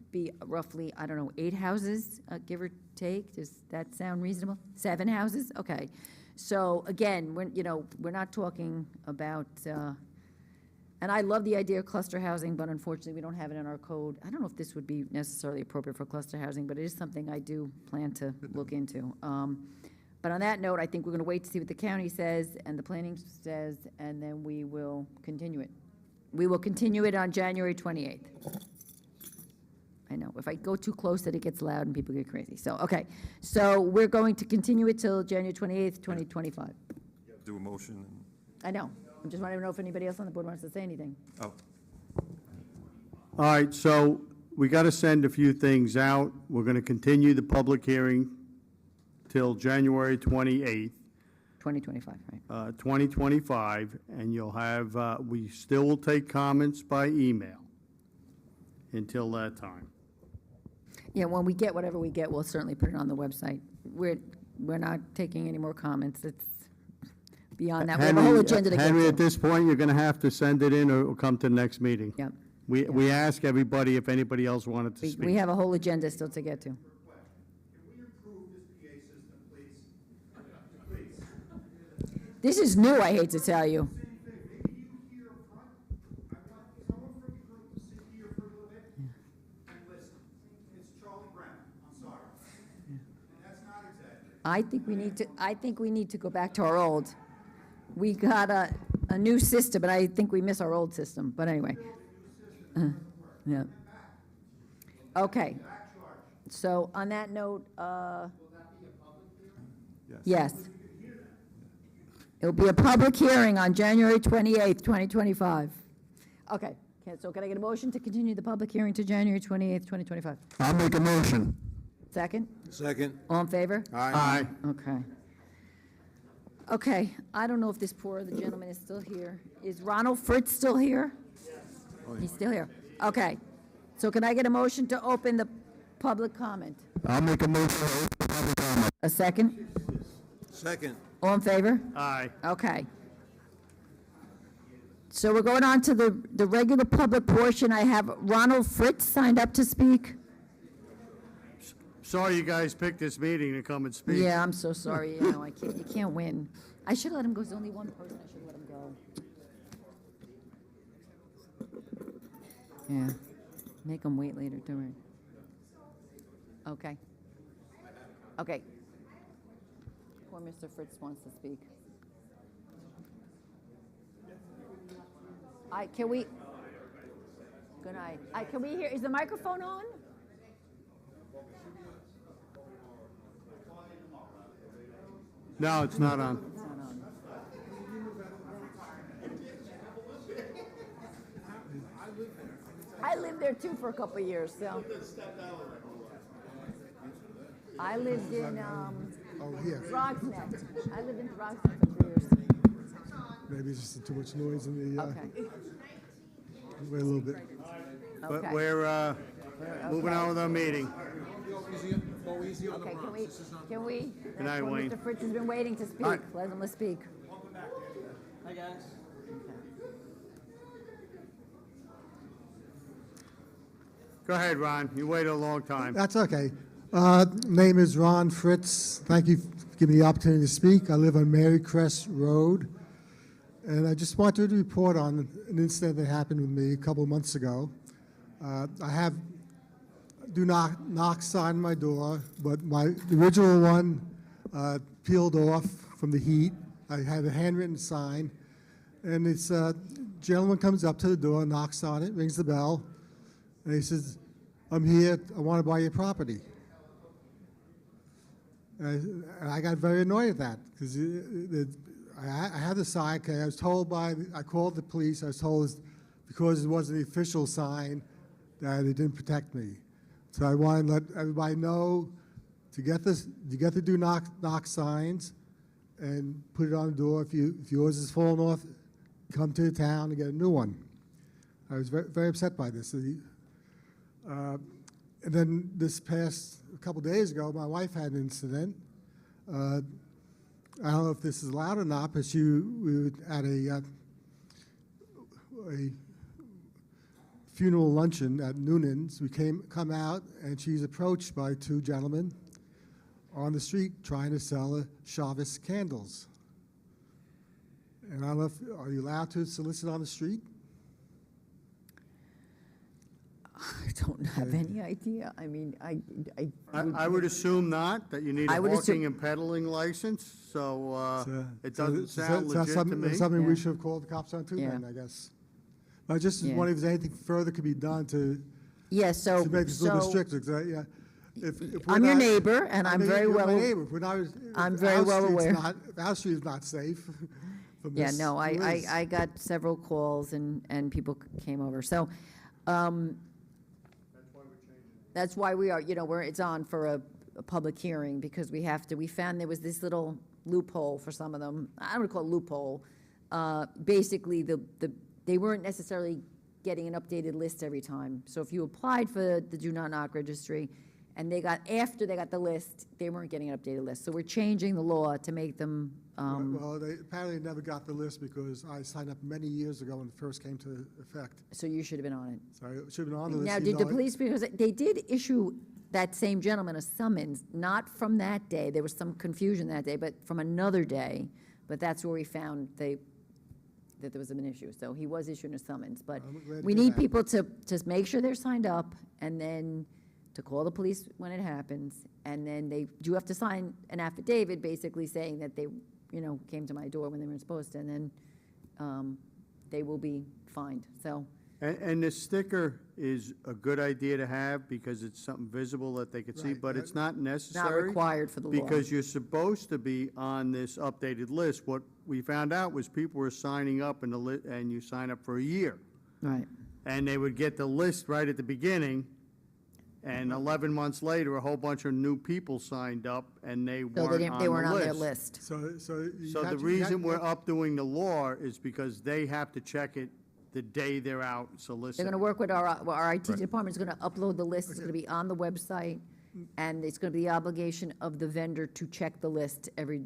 be roughly, 8 houses, give or take. Does that sound reasonable? 7 houses? Okay. So again, we're not talking about, and I love the idea of cluster housing, but unfortunately, we don't have it in our code. I don't know if this would be necessarily appropriate for cluster housing, but it is something I do plan to look into. But on that note, I think we're going to wait to see what the county says and the planning says, and then we will continue it. We will continue it on January 28th. I know, if I go too close, that it gets loud and people get crazy. So, okay. So we're going to continue it till January 28th, 2025. Do a motion and, I know. I'm just wanting to know if anybody else on the board wants to say anything. oh, All right, so we got to send a few things out. We're going to continue the public hearing till January 28th, 2025, right? 2025, and you'll have, we still will take comments by email until that time. Yeah, when we get whatever we get, we'll certainly put it on the website. We're not taking any more comments. It's beyond that. We have a whole agenda to get Henry, at to. this point, you're going to have to send it in or come to the next meeting. Yep. We ask everybody if anybody else wanted to We speak. have a whole agenda still to get to. Can we improve this PA system, please? Please. This is new, I hate to tell you. Same thing. Maybe you here up front. I want someone from the group to sit here for a little bit and listen. It's Charlie Brown. I'm sorry. And that's not exaggerating. I think we need to go back to our old. We got a new system, but I think we miss our old system. But anyway. Yeah. Okay. So on that note, yes. It'll be a public hearing on January 28th, 2025. Okay. So can I get a motion to continue the public hearing to January 28th, 2025? I'll make a motion. Second? Second. All in favor? Aye. Okay. Okay, I don't know if this poor other gentleman is still here. Is Ronald Fritz still here? He's still here. Okay. So can I get a motion to open the public comment? I'll make a motion to open the public comment. A second? Second. All in favor? Aye. Okay. So we're going on to the regular public portion. I have Ronald Fritz signed up to speak. Sorry you guys picked this meeting to come and speak. Yeah, I'm so sorry. You can't win. I should let him go. There's only one person. I should let him go. Yeah. Make him wait later, don't worry. Okay. Okay. Poor Mr. Fritz wants to speak. Can we? Good night. Can we hear? Is the microphone on? No, it's not on. It's not on. I lived there too for a couple of years, so. I lived in here. Rogsnet. I lived in Rogsnet for 3 years. Maybe it's just too much noise in the. Okay. Wait a little bit. But Okay. we're moving on with our meeting. Okay, can we? Good night, Well, Wayne. Mr. Fritz has been waiting to speak. All right. Let him speak. Hi, guys. Go ahead, Ron. You waited a long time. That's okay. Name is Ron Fritz. Thank you for giving me the opportunity to speak. I live on Mary Crest Road, and I just wanted to report on an incident that happened with me a couple of months ago. I have do not knock sign on my door, but the original one peeled off from the heat. I had a handwritten sign, and this gentleman comes up to the door, knocks on it, rings the bell, and he says, "I'm here, I want to buy your property." And I got very annoyed at that, because I had the sign, okay, I called the police, I was told because it wasn't the official sign that it didn't protect me. So I want to let everybody know to get the do not knock signs and put it on the door. If yours is falling off, come to the town and get a new one. I was very, very upset by this. And then this past a couple days ago, my wife had an incident. I don't know if this is allowed or not, but we were at a funeral luncheon at Noonan's. We come out, and she's approached by two gentlemen on the street trying to sell her Chavez candles. And I don't know are you allowed to solicit on the street? I don't have any idea. I mean, I would assume not, that you need a I would hawking assume- and peddling license, so it doesn't So sound that's legit to me. something we Yeah. should have called the cops on too, Yeah. then, I guess. I just Yeah. wondering if there's anything further could be done to Yeah, so, make this a little bit so, stricter, 'cause if we're I'm your not- neighbor, and I I'm know very you're well. my neighbor. If I'm if very our well street's aware. if our street is not safe from Yeah, this, no, who I is? got several calls and people came over. So, that's why we are, it's on for a public hearing, because we found there was this little loophole for some of them. I don't want to call it loophole. Basically, they weren't necessarily getting an updated list every time. So if you applied for the Do Not Knock registry, and after they got the list, they weren't getting an updated list. So we're changing the law to make them, Well, they apparently never got the list because I signed up many years ago when it first came to effect. so you should have been on it. So I should have been on the list. Now, even did the though police, because they did issue that same gentleman a summons, not from that day, there was some confusion that day, but from another day, but that's where we found that there was an issue, so he was issuing a summons, but I'm glad to we hear need that. people to make sure they're signed up, and then to call the police when it happens, and then they do have to sign an affidavit basically saying that they, came to my door when they weren't supposed to, and then they will be fined, so. And the sticker is a good idea to have because it's something visible that they could see, Right. but it's not necessary. required for the law. Because you're supposed to be on this updated list. What we found out was people were signing up and you sign up for a year. Right. And they would get the list right at the beginning, and 11 months later, a whole bunch of new people signed up, and they So weren't on the list. they weren't on their list. So you So had the to- reason we're updoing the law is because they have to check it the day they're out soliciting. They're gonna work with our IT department's gonna upload the list, it's gonna be on the website, and it's gonna be the obligation of the vendor to check the list every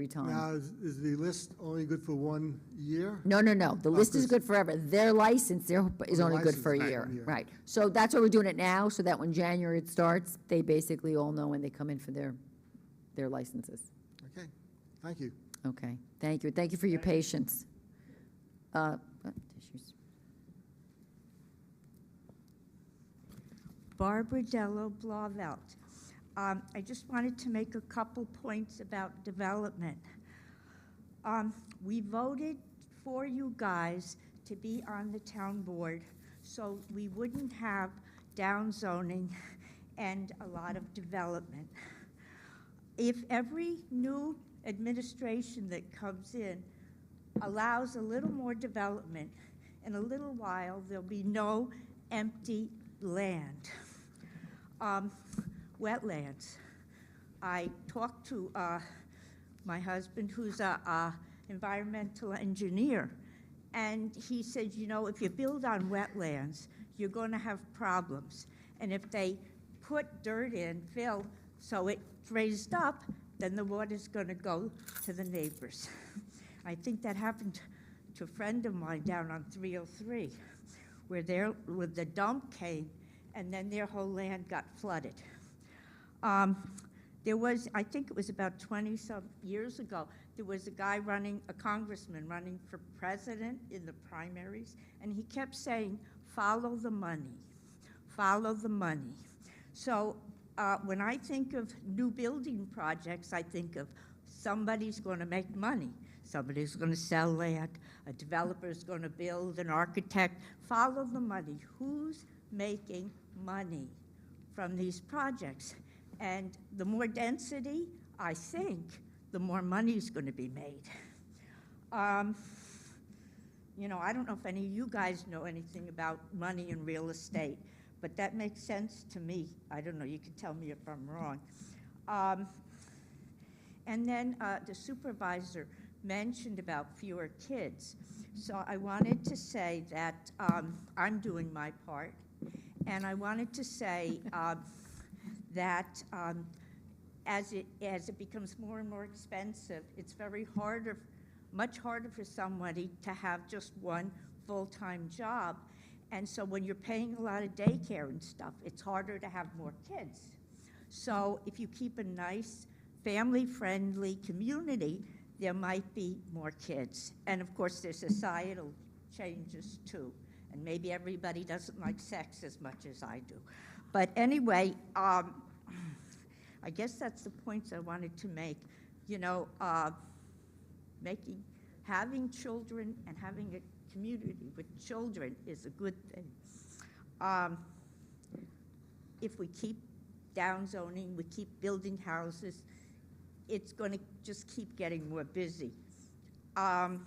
time. Now, is the list only good for 1 year? No, the list is 'cause- good forever. Their license, is the only good license for a is year, 1 year. right. So that's why we're doing it now, so that when January it starts, they basically all know when they come in for their licenses. Okay, thank you. Okay, thank you. Thank you for your patience. Tissues. Barbara Dello Blauvelt. I just wanted to make a couple points about development. We voted for you guys to be on the town board so we wouldn't have downzoning and a lot of development. If every new administration that comes in allows a little more development, in a little while there'll be no empty land. Wetlands. I talked to my husband, who's a environmental engineer, And he said, you know, if you build on wetlands, you're going to have problems. And if they put dirt in, fill, so it's raised up, then the water's going to go to the neighbors. I think that happened to a friend of mine down on 303, where the dump came, and then their whole land got flooded. There was, I think it was about 20-some years ago, there was a congressman running for president in the primaries, and he kept saying, follow the money, follow the money. So when I think of new building projects, I think of somebody's going to make money. Somebody's going to sell land, a developer's going to build, an architect. Follow the money. Who's making money from these projects? And the more density, I think, the more money's going to be made. You know, I don't know if any of you guys know anything about money in real estate, but that makes sense to me. I don't know, you can tell me if I'm wrong. And then the supervisor mentioned about fewer kids. So I wanted to say that I'm doing my part, and I wanted to say that as it becomes more and more expensive, it's much harder for somebody to have just one full-time job. And so when you're paying a lot of daycare and stuff, it's harder to have more kids. So if you keep a nice, family-friendly community, there might be more kids. And of course, there's societal changes too. And maybe everybody doesn't like sex as much as I do. But anyway, I guess that's the points I wanted to make. You know, having children and having a community with children is a good thing. If we keep downzoning, we keep building houses, it's going to just keep getting more busy. And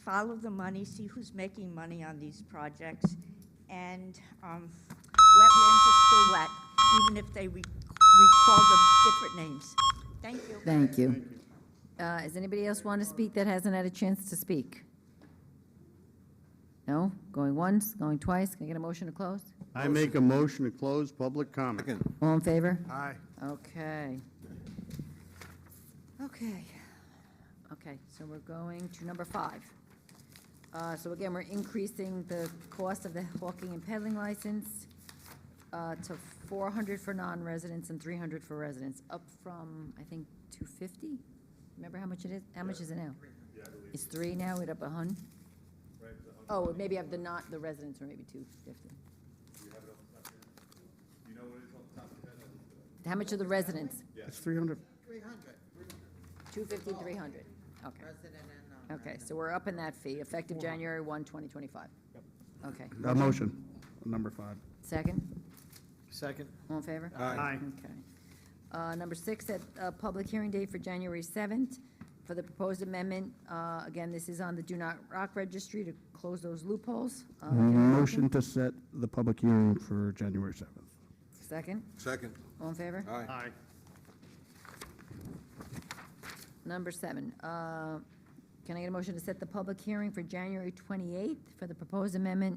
follow the money, see who's making money on these projects. And wetlands are still wet, even if they recall them different names. Thank you. Thank you. Does anybody else want to speak that hasn't had a chance to speak? No? Going once, going twice? Can I get a motion to close? I make a motion to close public comment. All in favor? Aye. Okay. Okay. Okay, so we're going to number 5. So again, we're increasing the cost of the hawking and peddling license to $400 for non-residents and $300 for residents, up from, I think, $250? Remember how much it is? How much is it now? It's $3 now, it up $100? Oh, maybe have the residents are maybe $250. How much are the residents? It's 300. 250, 300. Okay. Okay, so we're up in that fee, effective January 1, 2025. Okay. A motion, number 5. Second? Second. All in favor? Aye. Okay. Number 6, set a public hearing date for January 7th for the proposed amendment. Again, this is on the Do Not Rock Registry to close those loopholes. Motion to set the public hearing for January 7th. Second? Second. All in favor? Aye. Number 7, can I get a motion to set the public hearing for January 28th for the proposed amendment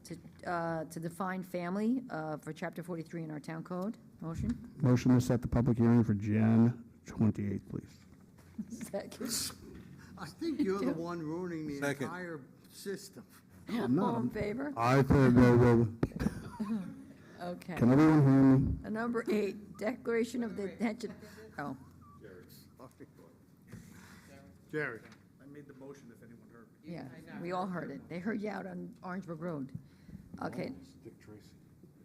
to define family for Chapter 43 in our town code? Motion? Motion to set the public hearing for Jan 28th, please. Second. I think you're the one ruining the Second. entire system. All in favor? I said, no. Okay. Can everyone hear me? Number 8, declaration of the intention, oh, Jerry. I made the motion if anyone heard. yeah, we all heard it. They heard you out on Orangeburg Road. Okay. Dick Tracy.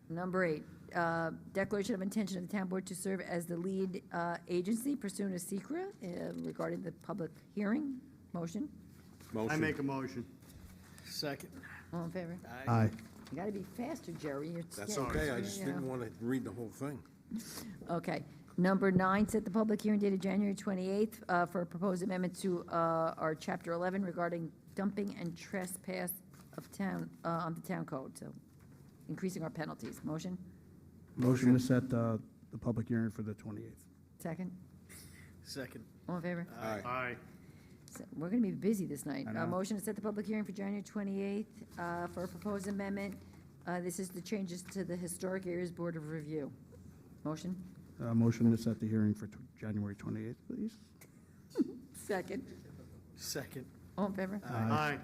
Number 8, declaration of intention of the town board to serve as the lead agency pursuant to secra regarding the public hearing. Motion? I make a motion. Second. All in favor? Aye. You gotta be faster, Jerry. That's okay, I just didn't want to read the whole thing. Okay. Number 9, set the public hearing dated January 28th for a proposed amendment to our Chapter 11 regarding dumping and trespass of town, on the town code, so increasing our penalties. Motion? Motion to set the public hearing for the 28th. Second? Second. All in favor? Aye. So we're going to be busy this night. I know. Motion to set the public hearing for January 28th for a proposed amendment. This is the changes to the Historic Areas Board of Review. Motion? Motion to set the hearing for January 28th, please. Second. Second. All in favor? Aye.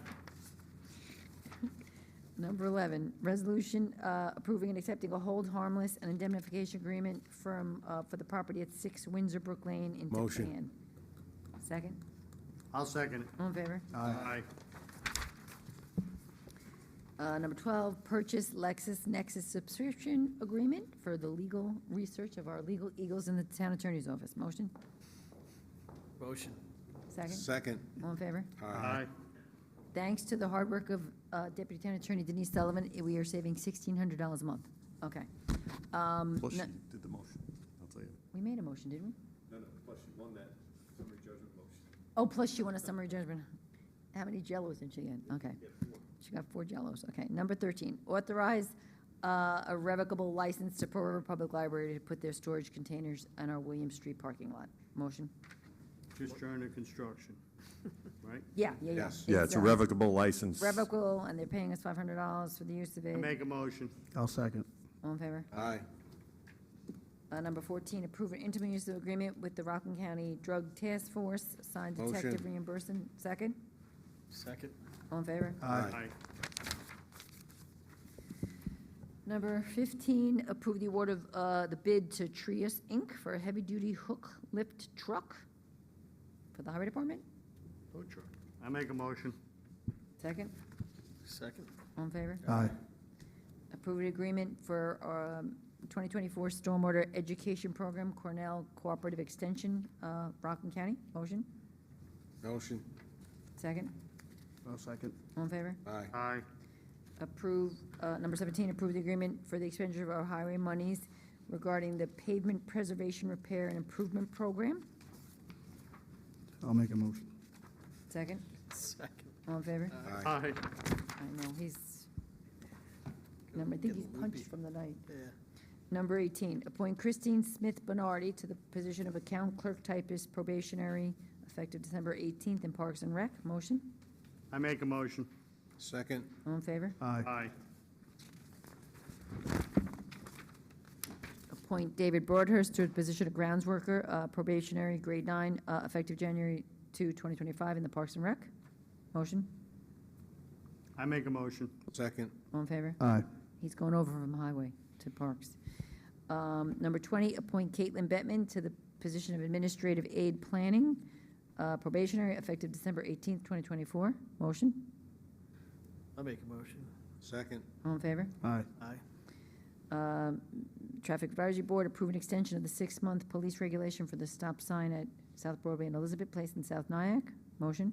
Number 11, resolution approving and accepting a hold harmless and indemnification agreement for the property at 6 Windsor Brook Lane in Motion. Tappan. Second. I'll second it. All in favor? Aye. Number 12, purchase LexisNexis subscription agreement for the legal research of our legal eagles in the town attorney's office. Motion? Motion. Second? Second. All in favor? Aye. Thanks to the hard work of Deputy Town Attorney Denise Sullivan, we are saving $1,600 a month. Okay. Plus, no- you did the motion, I'll tell you. We made a motion, didn't we? No, plus you won that summary judgment motion. Oh, plus she won a summary judgment. How many jellos did she get? Okay. She got 4 jellos. Okay. Number 13, authorize a revocable license to Pearl River Public Library to put their storage containers on our William Street parking lot. Motion? Just during the construction, right? Yeah. Yes. Yeah, it's a revocable license. Revocable, and they're paying us $500 for the use of I it. make a motion. I'll second. All in favor? Aye. Number 14, approve an intimate use of agreement with the Rockland County Drug Task Force, signed Detective Motion. reimbursement. Second? Second. All in favor? Aye. Number 15, approve the award of the bid to Trius Inc. for a heavy-duty hook lift truck for the highway department. Food truck. I make a motion. Second? Second. All in favor? Aye. Approve an agreement for 2024 Stormwater Education Program, Cornell Cooperative Extension, Rockland County. Motion? Motion. Second? I'll second. All in favor? Aye. Aye. Approve, number 17, approve the agreement for the expenditure of our highway monies regarding the pavement preservation, repair, and improvement program. I'll make a motion. Second? Second. All in favor? Aye. I know, I think he's punched from the night. Yeah. Number 18, appoint Christine Smith Bernardi to the position of account clerk typist probationary effective December 18th in Parks and Rec. Motion? I make a motion. Second. All in favor? Aye. Aye. Appoint David Broadhurst to the position of grounds worker, probationary, grade 9, effective January 2, 2025 in the Parks and Rec. Motion? I make a motion. Second. All in favor? Aye. He's going over from highway to Parks. Number 20, appoint Caitlin Bettman to the position of administrative aid planning, probationary, effective December 18th, 2024. Motion? I'll make a motion. Second. All in favor? Aye. Aye. Traffic Advisory Board, approve an extension of the 6-month police regulation for the stop sign at South Broadway and Elizabeth Place in South Nyack. Motion?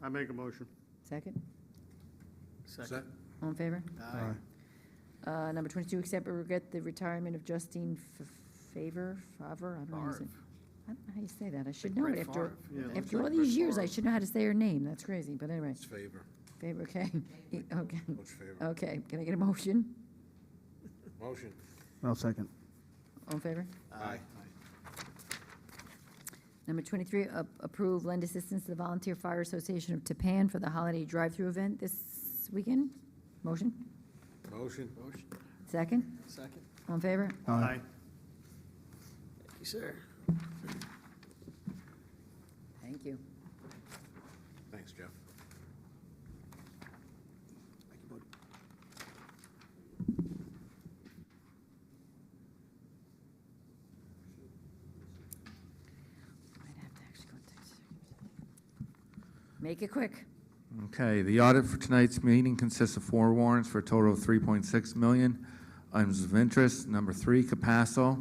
I make a motion. Second? Second. All in favor? Aye. Number 22, accept or regret the retirement of Justine Favor, I don't know how you say. I don't know how you say that. I should know it Brett after, Favre. Yeah, after looks all like these Brett years, I Favre. should know how to say her name. That's crazy, but anyway. It's favor. Favor, okay. Okay. Much favor. Okay, can I get a motion? Motion. I'll second. All in favor? Aye. Number 23, approve lend assistance to the Volunteer Fire Association of Tappan for the holiday drive-through event this weekend. Motion? Motion. Motion. Second? Second. All in favor? Aye. Thank you, sir. Thank you. Thanks, Jeff. Might have to actually go into executive. Make it quick. Okay, the audit for tonight's meeting consists of 4 warrants for a total of $3.6 million. Items of interest, number 3, Capasso,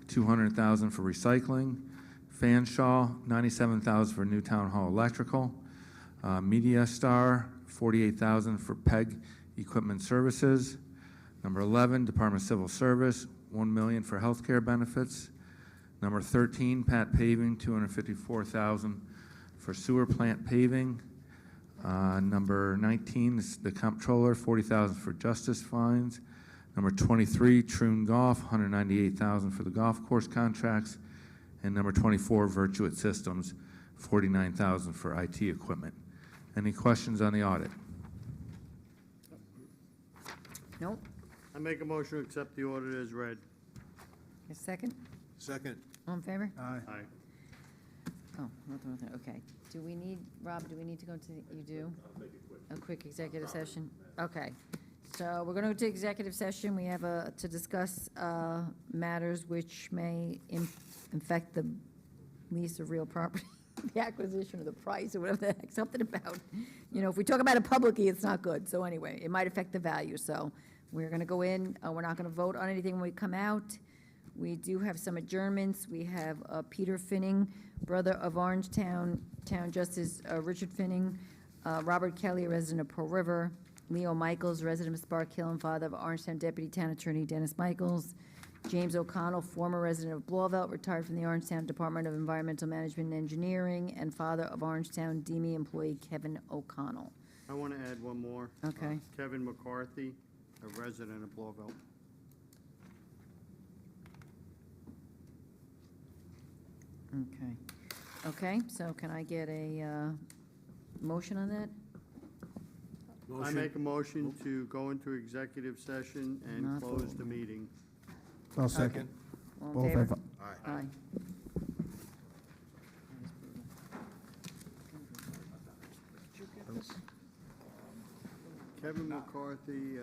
$200,000 for recycling. Fanshawe, $97,000 for new town hall electrical. Media Star, $48,000 for PEG equipment services. Number 11, Department of Civil Service, $1 million for healthcare benefits. Number 13, Pat Paving, $254,000 for sewer plant paving. Number 19 is the comptroller, $40,000 for justice fines. Number 23, Troon Golf, $198,000 for the golf course contracts. And number 24, Virtuit Systems, $49,000 for IT equipment. Any questions on the audit? Nope. I make a motion to accept the audit as read. A second? Second. All in favor? Aye. Oh, okay. Do we need, Rob, do we need to go to, you do? A quick executive session? Okay. So we're going to go to executive session. We have to discuss matters which may affect the lease of real property, the acquisition or the price or whatever the heck, something about, if we talk about it publicly, it's not good. So anyway, it might affect the value. So we're going to go in. We're not going to vote on anything when we come out. We do have some adjournments. We have Peter Finning, brother of Orangetown, Town Justice Richard Finning, Robert Kelly, a resident of Pearl River, Leo Michaels, resident of Spark Hill and father of Orangetown Deputy Town Attorney Dennis Michaels, James O'Connell, former resident of Blauvelt, retired from the Orangetown Department of Environmental Management and Engineering, and father of Orangetown DME employee Kevin O'Connell. I want to add one more. Okay. Kevin McCarthy, a resident of Blauvelt. Okay. Okay, so can I get a motion on that? I make a motion to go into executive session and Not close vote. the meeting. I'll second. All All in in favor? favor? Aye. Kevin McCarthy,